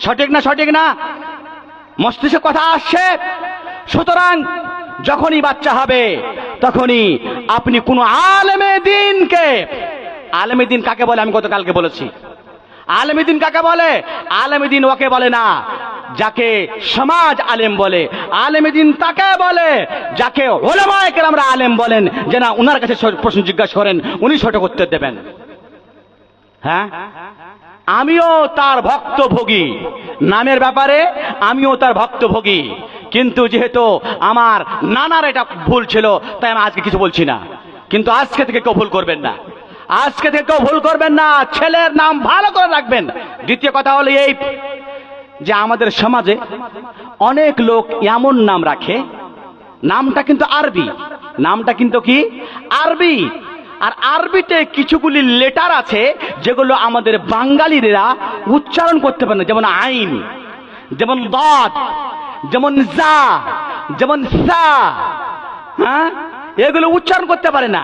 সঠিক না? সঠিক না? মস্তিষ্কে কথা আসছে। সুতরাং যখনই বাচ্চা হবে, তখনই আপনি কোন আলেমে দিনকে, আলেমে দিন কাকে বলে আমি গতকালকে বলেছি, আলেমে দিন কাকে বলে? আলেমে দিন ওকে বলে না যাকে সমাজ আলেম বলে, আলেমে দিন তাকে বলে যাকে উলামায়ে কেরামরা আলেম বলেন, যে না, উনার কাছে প্রশ্ন জিজ্ঞাসা করেন, উনি সঠিক উত্তর দেবেন। হ্যাঁ, আমিও তার ভক্তভোগী, নামের ব্যাপারে আমিও তার ভক্তভোগী, কিন্তু যেহেতু আমার নানার এটা ভুল ছিল, তাই আমি আজকে কিছু বলছি না। কিন্তু আজকে থেকে কেউ ভুল করবেন না, আজকে থেকে কেউ ভুল করবেন না, ছেলের নাম ভালো করে রাখবেন। দ্বিতীয় কথা হলো এই যে আমাদের সমাজে অনেক লোক এমন নাম রাখে, নামটা কিন্তু আরবি, নামটা কিন্তু কি আরবি, আর আরবিতে কিছুগুলি লেটার আছে যেগুলো আমাদের বাঙালিরা উচ্চারণ করতে পারে না, যেমন আইন, যেমন দাদ, যেমন জা, যেমন সা, হ্যাঁ, এগুলো উচ্চারণ করতে পারে না।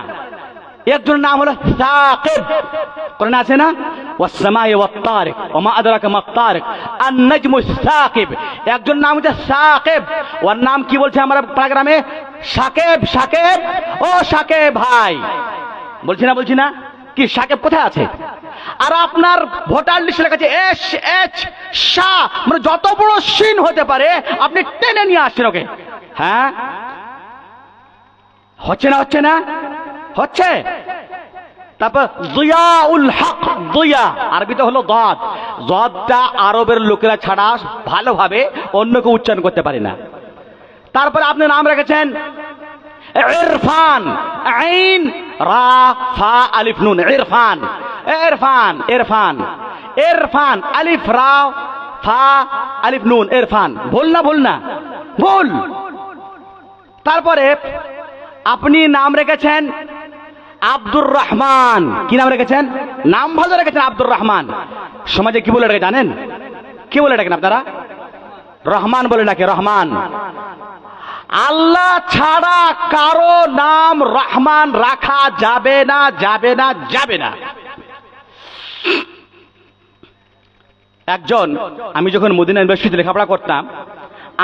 একজন নাম হলো সাকিব, কোরআনে আছে না, ওয়াস সামাই ওয়াত তারিক ওয়া মা আদরাকা মাত তারিক আন নাজমু সাকিব। একজন নাম হচ্ছে সাকিব, ওর নাম কি বলছে আমরা প্রোগ্রামে? সাকিব, সাকিব, ও সাকিব ভাই, বলছি না? বলছি না? কি সাকিব কোথায় আছে? আর আপনার ভোটার লিস্টে লেখা আছে এস এইচ শাহ, মানে যত বড় সিন হতে পারে আপনি টেনে নিয়ে আসছেন ওকে। হ্যাঁ, হচ্ছে না? হচ্ছে না? হচ্ছে। তারপর জিয়াউল হক, জিয়া আরবিতে হলো দাদ, দাদটা আরবের লোকেরা ছাড়া ভালোভাবে অন্য কেউ উচ্চারণ করতে পারে না। তারপরে আপনি নাম রেখেছেন ইরফান, আইন রা ফা আলিফ নুন, ইরফান, ইরফান, ইরফান, ইরফান, আলিফ রা ফা আলিফ নুন, ইরফান। ভুল না? ভুল না? ভুল। তারপরে আপনি নাম রেখেছেন আব্দুর রহমান। কি নাম রেখেছেন? নাম ভালো রেখেছেন, আব্দুর রহমান। সমাজে কি বলে ডাকে জানেন? কি বলে ডাকেন আপনারা? রহমান বলে ডাকে, রহমান। আল্লাহ ছাড়া কারো নাম রহমান রাখা যাবে না, যাবে না, যাবে না। একজন, আমি যখন মদিনা ইউনিভার্সিটিতে লেখাপড়া করতাম,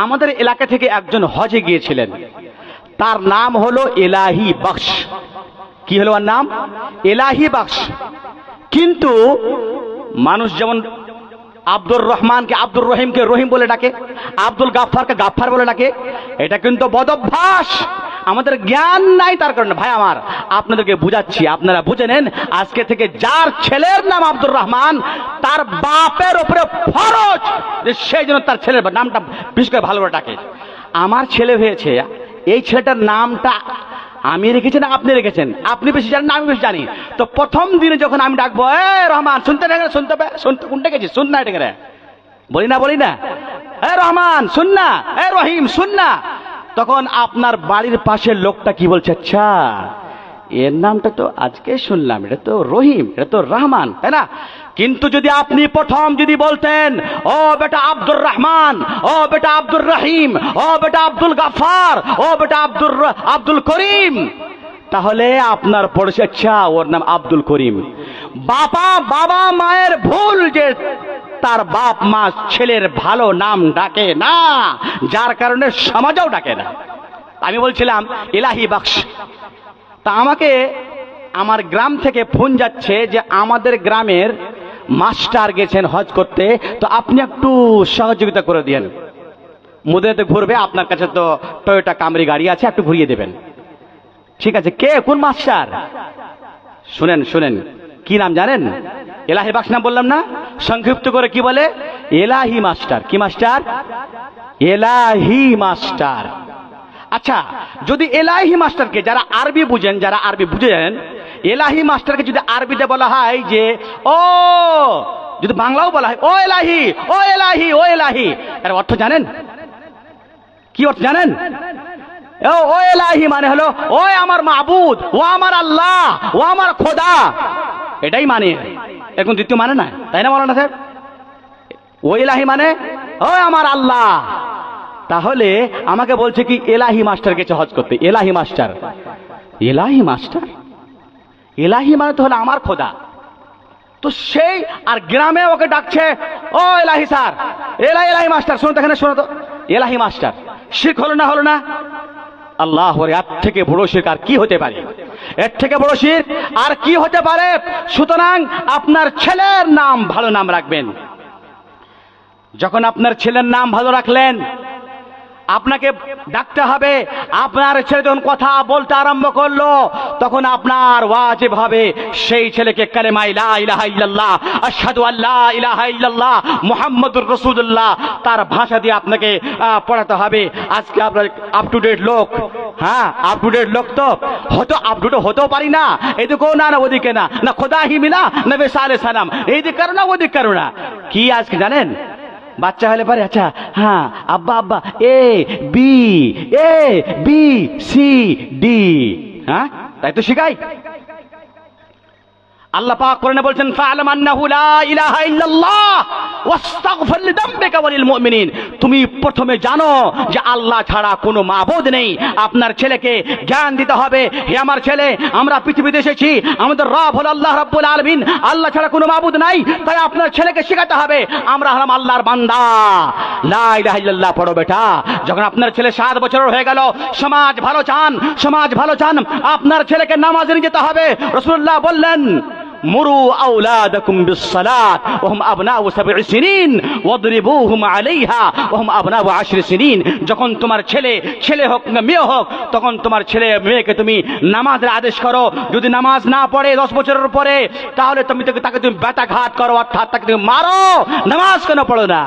আমাদের এলাকা থেকে একজন হজে গিয়েছিলেন, তার নাম হলো এলাহি বখশ। কি হলো ওর নাম? এলাহি বখশ। কিন্তু মানুষ যেমন আব্দুর রহমানকে আব্দুর রহিমকে রহিম বলে ডাকে, আব্দুল গাফফারকে গাফফার বলে ডাকে, এটা কিন্তু বদভ্যাস, আমাদের জ্ঞান নাই তার কারণে। ভাই আমার, আপনাদেরকে বুঝাচ্ছি, আপনারা বুঝে নেন, আজকে থেকে যার ছেলের নাম আব্দুর রহমান, তার বাপের উপরে ফরজ যে সেই জন্য তার ছেলের নামটা বিশেষ করে ভালো করে ডাকে। আমার ছেলে হয়েছে, এই ছেলেটার নামটা আমি রেখেছি না আপনি রেখেছেন? আপনি বেশি জানেন না আমি বেশি জানি। তো প্রথম দিনে যখন আমি ডাকবো, এ রহমান শুনতে রেখে শুনতে শুনতে কোনটা গেছি শুন না, এটা বলি না এ রহমান শুন না, এ রহিম শুন না, তখন আপনার বাড়ির পাশের লোকটা কি বলছে, আচ্ছা এর নামটা তো আজকে শুনলাম, এটা তো রহিম, এটা তো রহমান, তাই না? কিন্তু যদি আপনি প্রথম যদি বলতেন, ও বেটা আব্দুর রহমান, ও বেটা আব্দুর রহিম, ও বেটা আব্দুল গাফফার, ও বেটা আব্দুল করিম, তাহলে আপনার পড়েছে আচ্ছা ওর নাম আব্দুল করিম। বাবা মায়ের ভুল যে তার বাপ মা ছেলের ভালো নাম ডাকে না, যার কারণে সমাজও ডাকে না। আমি বলছিলাম ইলাহি বখশ, তা আমাকে আমার গ্রাম থেকে ফোন যাচ্ছে যে আমাদের গ্রামের মাস্টার গেছেন হজ করতে, তো আপনি একটু সহযোগিতা করে দিয়েন, মদিনাতে ঘুরবে, আপনার কাছে তো টয়োটা কামরি গাড়ি আছে, একটু ঘুরিয়ে দেবেন। ঠিক আছে, কে কোন মাস্টার? শুনেন কি নাম জানেন? এলাহি বখশ নাম বললাম না, সংক্ষিপ্ত করে কি বলে? এলাহি মাস্টার। কি মাস্টার? এলাহি মাস্টার। আচ্ছা, যদি এলাহি মাস্টারকে যারা আরবি বুঝেন, এলাহি মাস্টারকে যদি আরবিতে বলা হয় যে ও, যদি বাংলাও বলা হয় ও এলাহি, ও এলাহি, ও এলাহি, এর অর্থ জানেন? কি অর্থ জানেন? ও এলাহি মানে হলো ও আমার মাবুদ, ও আমার আল্লাহ, ও আমার খোদা, এটাই মানে। এখন দ্বিতীয় মানে না, তাই না মাওলানা সাহেব? ও এলাহি মানে ও আমার আল্লাহ। তাহলে আমাকে বলছে কি এলাহি মাস্টার গেছে হজ করতে। এলাহি মাস্টার এলাহি মানে তো হলো আমার খোদা। তো সেই আর গ্রামে ওকে ডাকছে ও এলাহি স্যার, এলাহি মাস্টার, শোনো তো এখানে, শোনো তো, এলাহি মাস্টার। শিরক হলো না? আল্লাহ, এর থেকে বড় শিরক আর কি হতে পারে? এর থেকে বড় শিরক আর কি হতে পারে? সুতরাং আপনার ছেলের নাম ভালো নাম রাখবেন। যখন আপনার ছেলের নাম ভালো রাখলেন, আপনাকে ডাকতে হবে। আপনার ছেলে যখন কথা বলতে আরম্ভ করলো, তখন আপনার ওয়াজিব হবে সেই ছেলেকে কালেমা লা ইলাহা ইল্লাল্লাহ, আশহাদু আল্লা ইলাহা ইল্লাল্লাহ, মুহাম্মাদুর রাসূলুল্লাহ, তার ভাষা দিয়ে আপনাকে পড়াতে হবে। আজকে আপনার আপ টু ডেট লোক, হ্যাঁ আপ টু ডেট লোক, তো হয়তো আপ টু ডেট হতেও পারি না, এদিকেও না ওদিকে না, খোদা হি মিলা নবী সালেহ সালাম, এইদিকে কারো না ওদিকে কারো না। কি আজকে জানেন? বাচ্চা হলে পারে আচ্ছা হ্যাঁ আব্বা এ বি সি ডি, হ্যাঁ তাই তো শিখাই। আল্লাহ পাক কোরআনে বলছেন ফা'লাম আন্নাহু লা ইলাহা ইল্লাল্লাহ ওয়াস্তাগফির লিযামবিকা ওয়া লিল মুমিনিন। তুমি প্রথমে জানো যে আল্লাহ ছাড়া কোনো মাবুদ নেই। আপনার ছেলেকে জ্ঞান দিতে হবে, হে আমার ছেলে, আমরা পৃথিবীতে এসেছি, আমাদের রব হলো আল্লাহ রাব্বুল আলামিন, আল্লাহ ছাড়া কোনো মাবুদ নাই। তাই আপনার ছেলেকে শেখাতে হবে আমরা হলাম আল্লাহর বান্দা, লা ইলাহা ইল্লাল্লাহ পড়ো বেটা। যখন আপনার ছেলে 7 বছরের হয়ে গেল, সমাজ ভালো চান, আপনার ছেলেকে নামাজে নিয়ে যেতে হবে। রাসূলুল্লাহ বললেন মুরু আওলাদাকুম বিসসালাত ওয়া হুম আবনাউ 7 সিনিন ওয়াদরিবুহুম আলাইহা ওয়া হুম আবনাউ 10 সিনিন। যখন তোমার ছেলে হোক না মেয়ে হোক, তখন তোমার ছেলে মেয়েকে তুমি নামাজের আদেশ করো। যদি নামাজ না পড়ে 10 বছরের পরে, তাহলে তাকে তুমি বেতাঘাত করো, অর্থাৎ তাকে তুমি মারো। নামাজ কেন পড়ো না?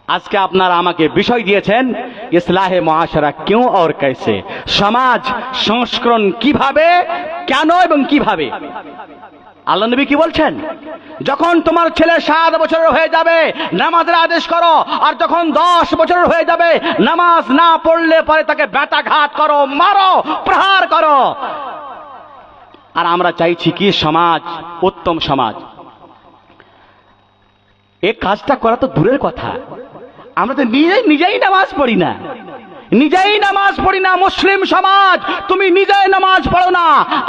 আজকে আপনারা আমাকে বিষয় দিয়েছেন ইসলাহে মুআশারা কিউ और कैसे, সমাজ সংস্করণ কিভাবে, কেন এবং কিভাবে। আল্লাহ নবী কি বলছেন? যখন তোমার ছেলে 7 বছরের হয়ে যাবে নামাজের আদেশ করো, আর যখন 10 বছরের হয়ে যাবে নামাজ না পড়লে পরে তাকে বেতাঘাত করো, মারো, প্রহার করো। আর আমরা চাইছি কি সমাজ, উত্তম সমাজ। এই কাজটা করা তো দূরের কথা, আমরা তো নিজেই নামাজ পড়ি না। মুসলিম সমাজ, তুমি নিজেই নামাজ পড়ো না,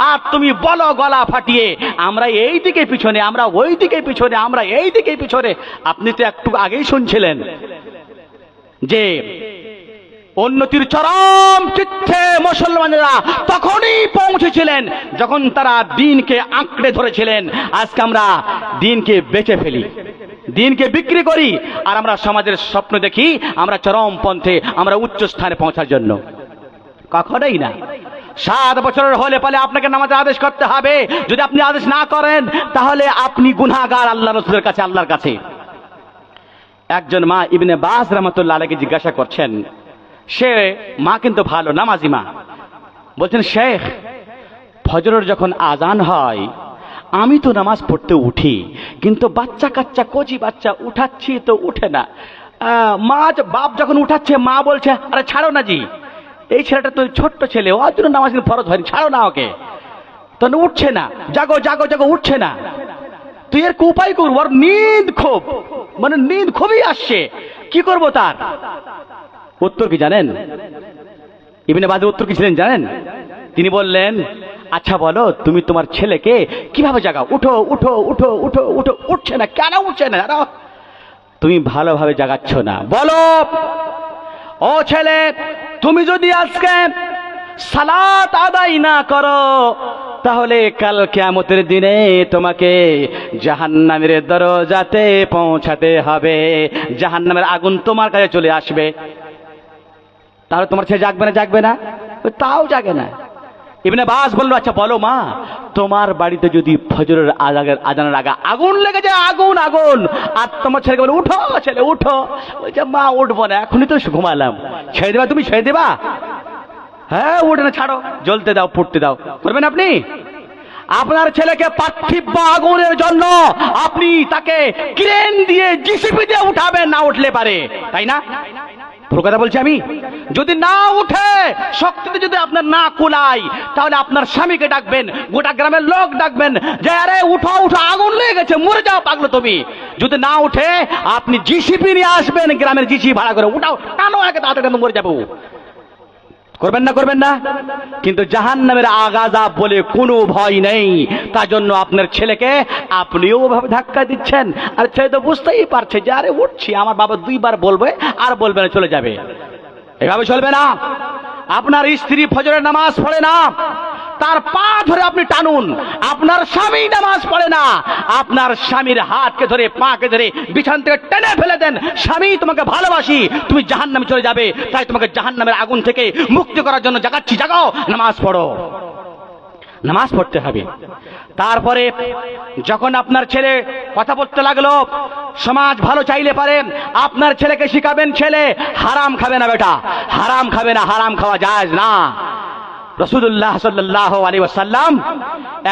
আর তুমি বলো গলা ফাটিয়ে আমরা এই দিকে পিছনে, আমরা ওই দিকে পিছনে, আমরা এই দিকে পিছনে। আপনি তো একটু আগেই শুনছিলেন যে উন্নতির চরম চিত্তে মুসলমানেরা তখনই পৌঁছেছিলেন যখন তারা দ্বীনকে আঁকড়ে ধরেছিলেন। আজকে আমরা দ্বীনকে বেচে ফেলি, দ্বীনকে বিক্রি করি, আর আমরা সমাজের স্বপ্ন দেখি আমরা চরম পন্থে, আমরা উচ্চ স্থানে পৌঁছার জন্য। কখনোই না। 7 বছরের হলে পরে আপনাকে নামাজের আদেশ করতে হবে। যদি আপনি আদেশ না করেন, তাহলে আপনি গুনাহগার আল্লাহ রাসূলের কাছে, আল্লাহর কাছে। একজন মা ইবনে বাজ রাহমাতুল্লাহ আলাইহি জিজ্ঞাসা করছেন, সে মা কিন্তু ভালো নামাজি মা, বলছেন শেখ, ফজরের যখন আজান হয় আমি তো নামাজ পড়তে উঠি, কিন্তু বাচ্চা কাচ্চা কচি বাচ্চা উঠাচ্ছি তো উঠে না। মা বাপ যখন উঠাচ্ছে মা বলছে আরে ছাড়ো না জি, এই ছেলেটা তো ছোট্ট ছেলে, ওর জন্য নামাজ ফরজ হয়নি, ছাড়ো না ওকে। তখন উঠছে না, জাগো জাগো জাগো, উঠছে না। তুই এর উপায় করবো, ওর নিদ খুব, মানে নিদ খুবই আসছে, কি করব তার? উত্তর কি জানেন? ইবনে বাজের উত্তর কি ছিলেন জানেন? তিনি বললেন, আচ্ছা বলো তুমি তোমার ছেলেকে কিভাবে জাগাও? উঠো উঠো উঠো উঠো উঠো, উঠছে না কেন? উঠছে না, তুমি ভালোভাবে জাগাচ্ছ না। বলো ও ছেলে, তুমি যদি আজকে সালাত আদায় না করো তাহলে কাল কিয়ামতের দিনে তোমাকে জাহান্নামের দরজাতে পৌঁছাতে হবে, জাহান্নামের আগুন তোমার কাছে চলে আসবে। তাহলে তোমার ছেলে জাগবে না? জাগবে না, তাও জাগে না। ইবনে বাজ বলল, আচ্ছা বলো মা, তোমার বাড়িতে যদি ফজরের আজানের আগে আগুন লেগে যায়, আগুন আগুন, আর তোমার ছেলেকে বলে উঠো ছেলে উঠো, বলছে মা উঠবো না, এখনই তো ঘুমালাম। ছেড়ে দেবা? তুমি ছেড়ে দেবা? হ্যাঁ উঠে না, ছাড়ো, জ্বলতে দাও, ফুটতে দাও। করবেন আপনি? আপনার ছেলেকে পার্থিব আগুনের জন্য আপনি তাকে ক্রেন দিয়ে জিসিপি দিয়ে উঠাবেন, না উঠলে পারে, তাই না? পুরো কথা বলছি আমি। যদি না উঠে, শক্তিতে যদি আপনার না কুলায়, তাহলে আপনার স্বামীকে ডাকবেন, গোটা গ্রামের লোক ডাকবেন, যে আরে উঠো উঠো, আগুন লেগে গেছে, মরে যাও পাগলো তুমি। যদি না উঠে আপনি জিসিপি নিয়ে আসবেন, গ্রামের জিসিপি ভাড়া করে, উঠাও, টানো একে, তাড়াতাড়ি মরে যাবো। করবেন না? করবেন না? কিন্তু জাহান্নামের আযাব বলে কোনো ভয় নেই, তার জন্য আপনার ছেলেকে আপনিও ওভাবে ধাক্কা দিচ্ছেন, আর ছেলে তো বুঝতেই পারছে যে আরে উঠছি, আমার বাবা দুইবার বলবে আর বলবে না, চলে যাবে। এভাবে চলবে না। আপনার স্ত্রী ফজরের নামাজ পড়ে না, তার পা ধরে আপনি টানুন। আপনার স্বামী নামাজ পড়ে না, আপনার স্বামীর হাতকে ধরে পাকে ধরে বিছান থেকে টেনে ফেলে দেন। স্বামী তোমাকে ভালোবাসি, তুমি জাহান্নামে চলে যাবে, তাই তোমাকে জাহান্নামের আগুন থেকে মুক্তি করার জন্য জাগাচ্ছি, জাগাও, নামাজ পড়ো। নামাজ পড়তে হবে। তারপরে যখন আপনার ছেলে কথা বলতে লাগলো, সমাজ ভালো চাইলে পারে আপনার ছেলেকে শিখাবেন, ছেলে হারাম খাবে না বেটা, হারাম খাবে না, হারাম খাওয়া জায়েজ না। রাসূলুল্লাহ সাল্লাল্লাহু আলাইহি ওয়াসাল্লাম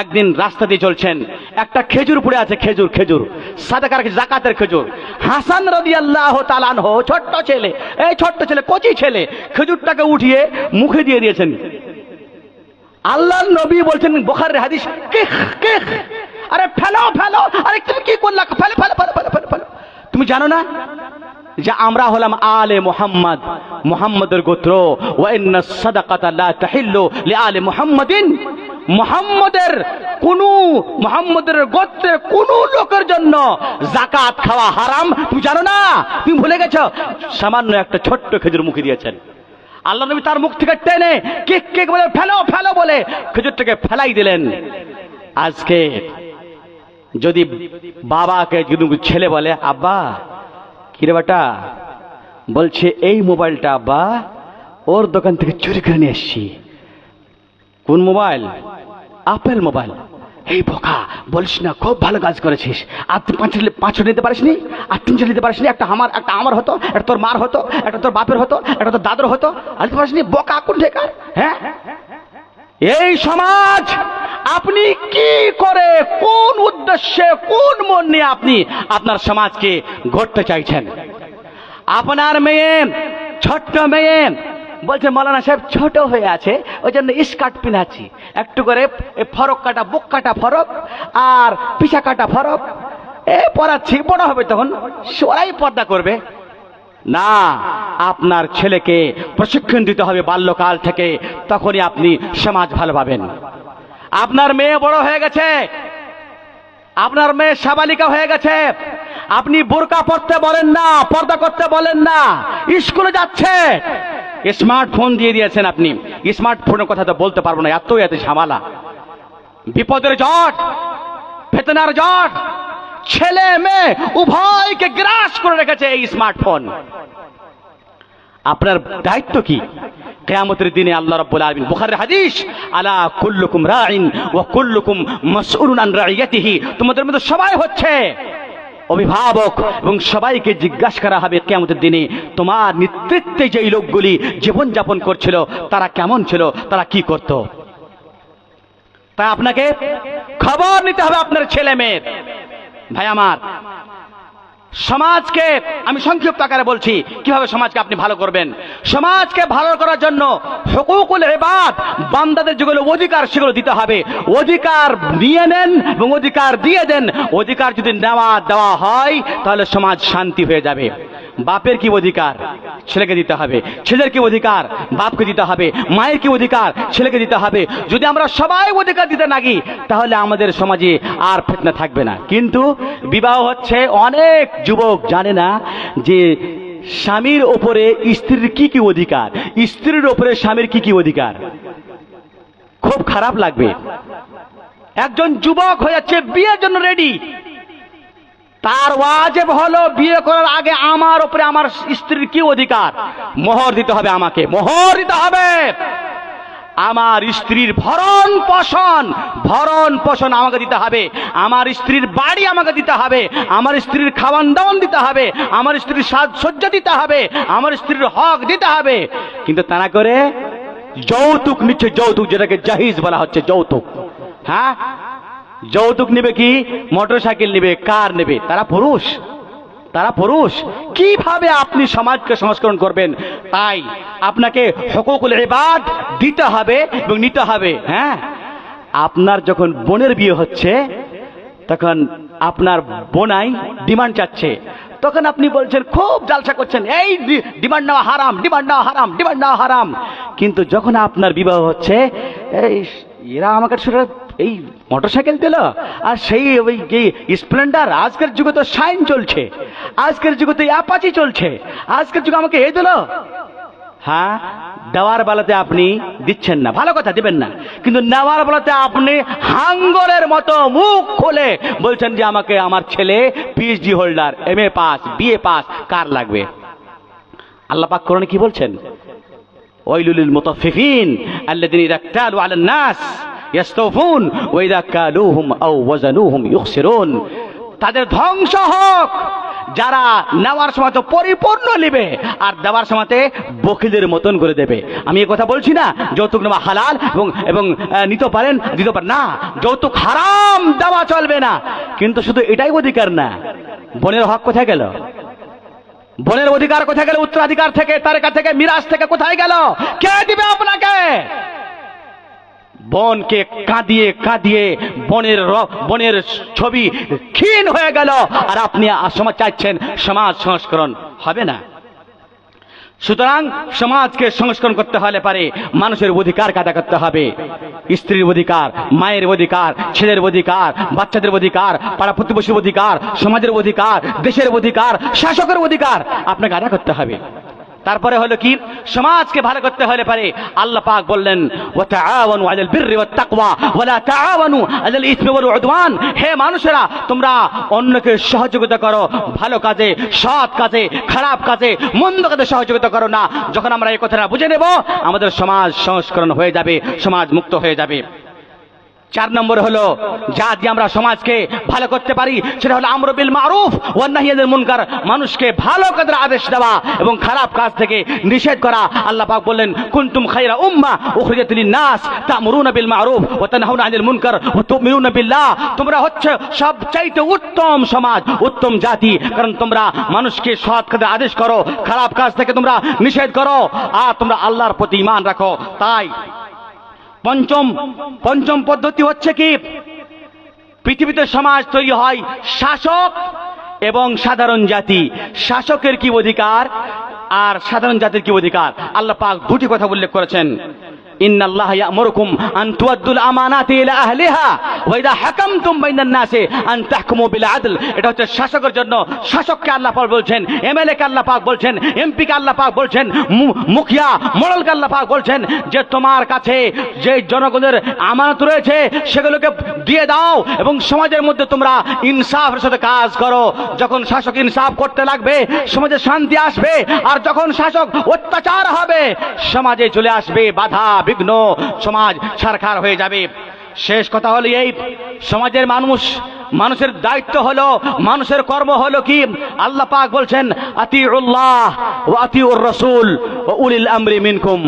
একদিন রাস্তা দিয়ে চলছেন, একটা খেজুর পড়ে আছে, খেজুর, খেজুর সাদাকার যাকাতের খেজুর। হাসান রাদিয়াল্লাহু তাআলা আনহু, ছোট্ট ছেলে, এই ছোট্ট ছেলে, কচি ছেলে, খেজুরটাকে উঠিয়ে মুখে দিয়ে দিয়েছেন। আল্লাহর নবী বলছেন, বুখারীর হাদিস, আরে ফেলো ফেলো, আরে তুমি কি করলা, ফেলো ফেলো ফেলো ফেলো ফেলো। তুমি জানো না যে আমরা হলাম আলে মুহাম্মদ, মুহাম্মদের গোত্র। ওয়া ইন্না সাদাকাতা লা তাহিল্লু লিআলি মুহাম্মাদিন, মুহাম্মদের গোত্রের কোন লোকের জন্য যাকাত খাওয়া হারাম। তুমি জানো না? তুমি ভুলে গেছো? সামান্য একটা ছোট্ট খেজুর মুখে দিয়েছেন। আল্লাহ নবী তার মুখ থেকে টেনে কেক কেক বলে ফেলো ফেলো বলে খেজুরটাকে ফেলাই দিলেন। আজকে যদি বাবাকে যদি ছেলে বলে, আব্বা কিরে বেটা, বলছে এই মোবাইলটা আব্বা ওর দোকান থেকে চুরি করে নিয়ে এসছি। কোন মোবাইল? Apple mobile. এই বোকা, বলিস না, খুব ভালো কাজ করেছিস। আর তুই পাঁচশো নিতে পারিসনি, আর 300 নিতে পারিসনি? একটা আমার হতো, একটা তোর মার হতো, একটা তোর বাপের হতো, একটা তোর দাদুর হতো, আর নিতে পারিসনি? বোকা কোন ঠেকার? হ্যাঁ, এই সমাজ আপনি কি করে, কোন উদ্দেশ্যে, কোন মন নিয়ে আপনি আপনার সমাজকে গড়তে চাইছেন? আপনার মেয়ে, ছোট্ট মেয়ে, বলছে মৌলানা সাহেব ছোট হয়ে আছে, ওই জন্য স্কার্ট পিনাচ্ছি, একটু করে ফরক কাটা, বুক কাটা ফরক আর পিছা কাটা ফরক পরাচ্ছি, বড় হবে তখন ওরাই পর্দা করবে। না, আপনার ছেলেকে প্রশিক্ষণ দিতে হবে বাল্যকাল থেকে, তখনই আপনি সমাজ ভালো পাবেন। আপনার মেয়ে বড় হয়ে গেছে, আপনার মেয়ে সাবালিকা হয়ে গেছে, আপনি বোরকা পরতে বলেন না, পর্দা করতে বলেন না, স্কুলে যাচ্ছে, স্মার্টফোন দিয়ে দিয়েছেন আপনি। স্মার্টফোনের কথা তো বলতে পারবো না, এত ঝামেলা, বিপদের জট, ফিতনার জট, ছেলে মেয়ে উভয়কে গ্রাস করে রেখেছে এই স্মার্টফোন। আপনার দায়িত্ব কি? কিয়ামতের দিনে আল্লাহ রাব্বুল আলামিন, বুখারীর হাদিস, আলা কুল্লুকুম রাইন ওয়া কুল্লুকুম মাসউলুন আন রাইয়াতিহি, তোমাদের মধ্যে সবাই হচ্ছে অভিভাবক এবং সবাইকে জিজ্ঞাসা করা হবে কিয়ামতের দিনে, তোমার নেতৃত্বে যেই লোকগুলি জীবনযাপন করছিল তারা কেমন ছিল, তারা কি করত। তাই আপনাকে খবর নিতে হবে আপনার ছেলে মেয়ের। ভাই আমার, সমাজকে আমি সংক্ষিপ্ত আকারে বলছি কিভাবে সমাজকে আপনি ভালো করবেন। সমাজকে ভালো করার জন্য হুকুকুল ইবাদ, বান্দাদের যেগুলো অধিকার সেগুলো দিতে হবে। অধিকার নিয়ে নেন এবং অধিকার দিয়ে দেন। অধিকার যদি দেওয়া হয় তাহলে সমাজ শান্তি হয়ে যাবে। বাপের কি অধিকার, ছেলেকে দিতে হবে। ছেলের কি অধিকার, বাপকে দিতে হবে। মায়ের কি অধিকার, ছেলেকে দিতে হবে। যদি আমরা সবাই অধিকার দিতে লাগি তাহলে আমাদের সমাজে আর ফিতনা থাকবে না। কিন্তু বিবাহ হচ্ছে, অনেক যুবক জানে না যে স্বামীর ওপরে স্ত্রীর কি কি অধিকার, স্ত্রীর ওপরে স্বামীর কি কি অধিকার। খুব খারাপ লাগবে, একজন যুবক হয়ে যাচ্ছে বিয়ের জন্য রেডি, তার ওয়াজিব হলো বিয়ে করার আগে আমার উপরে আমার স্ত্রীর কি অধিকার, মোহর দিতে হবে, আমাকে মোহর দিতে হবে। আমার স্ত্রীর ভরণ পোষণ আমাকে দিতে হবে। আমার স্ত্রীর বাড়ি আমাকে দিতে হবে। আমার স্ত্রীর খাওয়ান দাওয়ান দিতে হবে। আমার স্ত্রীর সাজসজ্জা দিতে হবে। আমার স্ত্রীর হক দিতে হবে। কিন্তু তা না করে যৌতুক নিচ্ছে, যৌতুক যেটাকে জাহিজ বলা হচ্ছে, যৌতুক। হ্যাঁ, যৌতুক নেবে কি, মোটরসাইকেল নেবে, কার নেবে, তারা পুরুষ। কিভাবে আপনি সমাজকে সংস্করণ করবেন? তাই আপনাকে হুকুকুল ইবাদ দিতে হবে এবং নিতে হবে। হ্যাঁ, আপনার যখন বোনের বিয়ে হচ্ছে তখন আপনার বোনাই ডিমান্ড চাচ্ছে, তখন আপনি বলছেন, খুব জালসা করছেন, এই ডিমান্ড নেওয়া হারাম, ডিমান্ড নেওয়া হারাম, ডিমান্ড নেওয়া হারাম। কিন্তু যখন আপনার বিবাহ হচ্ছে, এই এরা আমাকে এই মোটরসাইকেল দিল, আর সেই ওই স্প্লেন্ডার, আজকের যুগে তো শাইন চলছে, আজকের যুগে তো অ্যাপাচি চলছে, আজকের যুগে আমাকে এই দিল। হ্যাঁ, দেওয়ার বেলাতে আপনি দিচ্ছেন না, ভালো কথা, দিবেন না। কিন্তু নেওয়ার বেলাতে আপনি হাঙ্গরের মতো মুখ খুলে বলছেন যে আমাকে আমার ছেলে PhD holder, MA pass, BA pass, car লাগবে। আল্লাহ পাক কোরআনে কি বলছেন? ওয়াইলুল লিল মুতাফফিফিন আল্লাযিনা ইযা ক্তালু আলান নাস ইয়াস্তাউফুন ওয়া ইযা কালুহুম আও ওয়াজানুহুম ইখসিরুন। তাদের ধ্বংস হোক যারা নেওয়ার সময় তো পরিপূর্ণ নেবে আর দেওয়ার সময় বকিলের মতন করে দেবে। আমি এই কথা বলছি না যৌতুক নেওয়া হালাল এবং নিতে পারেন, দিতে পারেন না, যৌতুক হারাম, দেওয়া চলবে না। কিন্তু শুধু এটাই অধিকার না, বোনের হক কোথায় গেল? বোনের অধিকার কোথায় গেল? উত্তরাধিকার থেকে, তারকা থেকে, মিরাজ থেকে কোথায় গেল? কে দিবে আপনাকে? বোনকে কাঁদিয়ে কাঁদিয়ে বোনের ছবি ক্ষীণ হয়ে গেল, আর আপনি সমাজ চাইছেন সমাজ সংস্করণ হবে না। সুতরাং সমাজকে সংস্করণ করতে হলে পারে মানুষের অধিকার আদায় করতে হবে। স্ত্রীর অধিকার, মায়ের অধিকার, ছেলের অধিকার, বাচ্চাদের অধিকার, পাড়া প্রতিবেশীর অধিকার, সমাজের অধিকার, দেশের অধিকার, শাসকের অধিকার আপনাকে আদায় করতে হবে। তারপরে হলো কি, সমাজকে ভালো করতে হলে পারে আল্লাহ পাক বললেন, ওয়া তাআওয়ানু আলাল বিররি ওয়াত তাকওয়া ওয়া লা তাআওয়ানু আলাল ইসমি ওয়াল উদওয়ান। হে মানুষেরা, তোমরা অন্যকে সহযোগিতা করো ভালো কাজে, সৎ কাজে, খারাপ কাজে, মন্দ কাজে সহযোগিতা করো না। যখন আমরা এই কথাটা বুঝে নেব, আমাদের সমাজ সংস্করণ হয়ে যাবে, সমাজ মুক্ত হয়ে যাবে। 4 নম্বর হলো যা দিয়ে আমরা সমাজকে ভালো করতে পারি, সেটা হলো আমর বিল মারুফ ওয়া নাহই আনিল মুনকার। মানুষকে ভালো কাজের আদেশ দেওয়া এবং খারাপ কাজ থেকে নিষেধ করা। আল্লাহ পাক বললেন, কুনতুম খায়রা উম্মাহ উখরিজাত লিন-নাস তা'মুরুনা বিল মারুফ ওয়া তানহাউনা আনিল মুনকার ওয়া তু'মিনুনা বিল্লাহ। তোমরা হচ্ছে সবচাইতে উত্তম সমাজ, উত্তম জাতি, কারণ তোমরা মানুষকে সৎ কাজের আদেশ করো, খারাপ কাজ থেকে তোমরা নিষেধ করো, আর তোমরা আল্লাহর প্রতি ঈমান রাখো। তাই পঞ্চম পদ্ধতি হচ্ছে কি, পৃথিবীতে সমাজ তৈরি হয় শাসক এবং সাধারণ জাতি। শাসকের কি অধিকার আর সাধারণ জাতির কি অধিকার? আল্লাহ পাক দুটি কথা উল্লেখ করেছেন। ইন্নাল্লাহা ইয়া'মুরুকুম আন তুআদ্দুল আমানাতি ইলা আহলিহা ওয়া ইযা হাকামতুম বাইনান নাসি আন তাহকুমু বিল আদল। এটা হচ্ছে শাসকের জন্য। শাসককে আল্লাহ পাক বলছেন, এমএলএ কে আল্লাহ পাক বলছেন, এমপি কে আল্লাহ পাক বলছেন, মুখিয়া মোড়লকে আল্লাহ পাক বলছেন যে তোমার কাছে যে জনগণের আমানত রয়েছে সেগুলোকে দিয়ে দাও এবং সমাজের মধ্যে তোমরা ইনসাফের সাথে কাজ করো। যখন শাসক ইনসাফ করতে লাগবে, সমাজে শান্তি আসবে। আর যখন শাসক অত্যাচার হবে, সমাজে চলে আসবে বাধা বিঘ্ন, সমাজ ছারখার হয়ে যাবে। শেষ কথা হলো এই, সমাজের মানুষের দায়িত্ব হলো, মানুষের কর্ম হলো কি, আল্লাহ পাক বলছেন আতিউল্লাহ ওয়া আতিউর রাসূল ওয়া উলিল আমরি মিনকুম,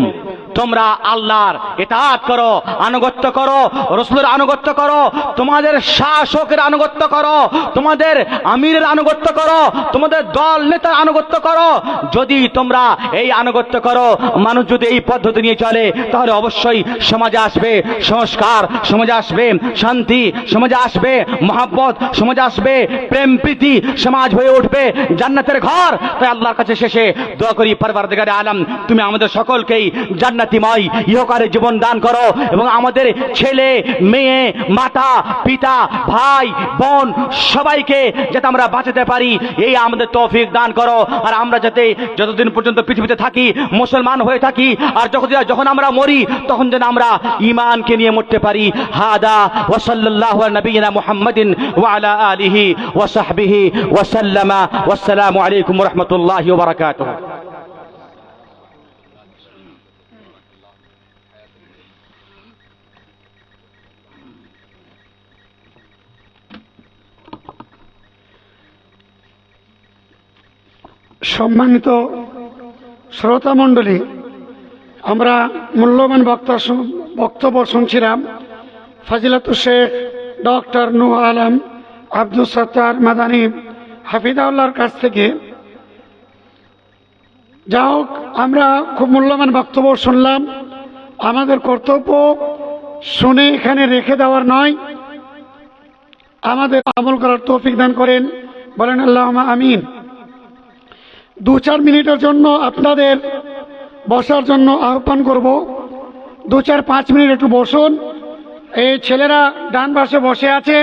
তোমরা আল্লাহর ইতাআত করো, আনুগত্য করো, রাসূলের আনুগত্য করো, তোমাদের শাসকের আনুগত্য করো, তোমাদের আমিরের আনুগত্য করো, তোমাদের দল নেতার আনুগত্য করো। যদি তোমরা এই আনুগত্য করো, মানুষ যদি এই পদ্ধতি নিয়ে চলে, তাহলে অবশ্যই সমাজে আসবে সংস্কার, সমাজে আসবে শান্তি, সমাজে আসবে মহব্বত, সমাজে আসবে প্রেম প্রীতি, সমাজ হয়ে উঠবে জান্নাতের ঘর। তাই আল্লাহর কাছে শেষে দোয়া করি, পরওয়ারদিগারে আলম তুমি আমাদের সকলকেই জান্নাতিময় ইহকালে জীবন দান করো, এবং আমাদের ছেলে মেয়ে মাতা পিতা ভাই বোন সবাইকে যাতে আমরা বাঁচাতে পারি এই আমাদের তৌফিক দান করো। আর আমরা যাতে যতদিন পর্যন্ত পৃথিবীতে থাকি মুসলমান হয়ে থাকি, আর যখন আমরা মরি তখন যেন আমরা ঈমানকে নিয়ে মরতে পারি। হাদা ওয়া সাল্লাল্লাহু আলা নবিয়িনা মুহাম্মাদিন ওয়া আলা আলিহি ওয়া সাহবিহি ওয়া সাল্লামা। ওয়াসসালামু আলাইকুম ওয়া রাহমাতুল্লাহি ওয়া বারাকাতুহু। সম্মানিত শ্রোতা মণ্ডলী, আমরা মূল্যবান বক্তব্য শুনছিলাম ফজিলাতুল শেখ ডক্টর নূহ আলম আব্দুল সত্তার মাদানী হাফিজাহুল্লাহর কাছ থেকে। যা হোক, আমরা খুব মূল্যবান বক্তব্য শুনলাম। আমাদের কর্তব্য শুনে এখানে রেখে দেওয়ার নয়, আমাদের আমল করার তৌফিক দান করেন, বলেন আল্লাহুম্মা আমিন। 2-4 মিনিটের জন্য আপনাদের বসার জন্য আহ্বান করব। 2-4-5 মিনিট একটু বসুন। এই ছেলেরা ডান পাশে বসে আছে,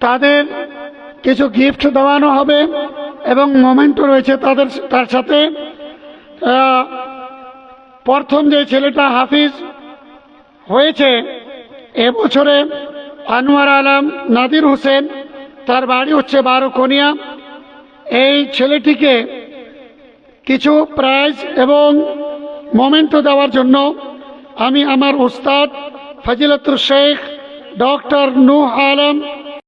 তাদের কিছু গিফট দেওয়ানো হবে এবং মোমেন্টও রয়েছে তার সাথে। প্রথম যে ছেলেটা হাফিজ হয়েছে এবছরে আনোয়ার আলম নাদির হোসেন, তার বাড়ি হচ্ছে 12 কোনিয়া। এই ছেলেটিকে কিছু প্রাইজ এবং মোমেন্টো দেওয়ার জন্য আমি আমার উস্তাদ ফজিলাতুল শেখ ডক্টর নূহ আলম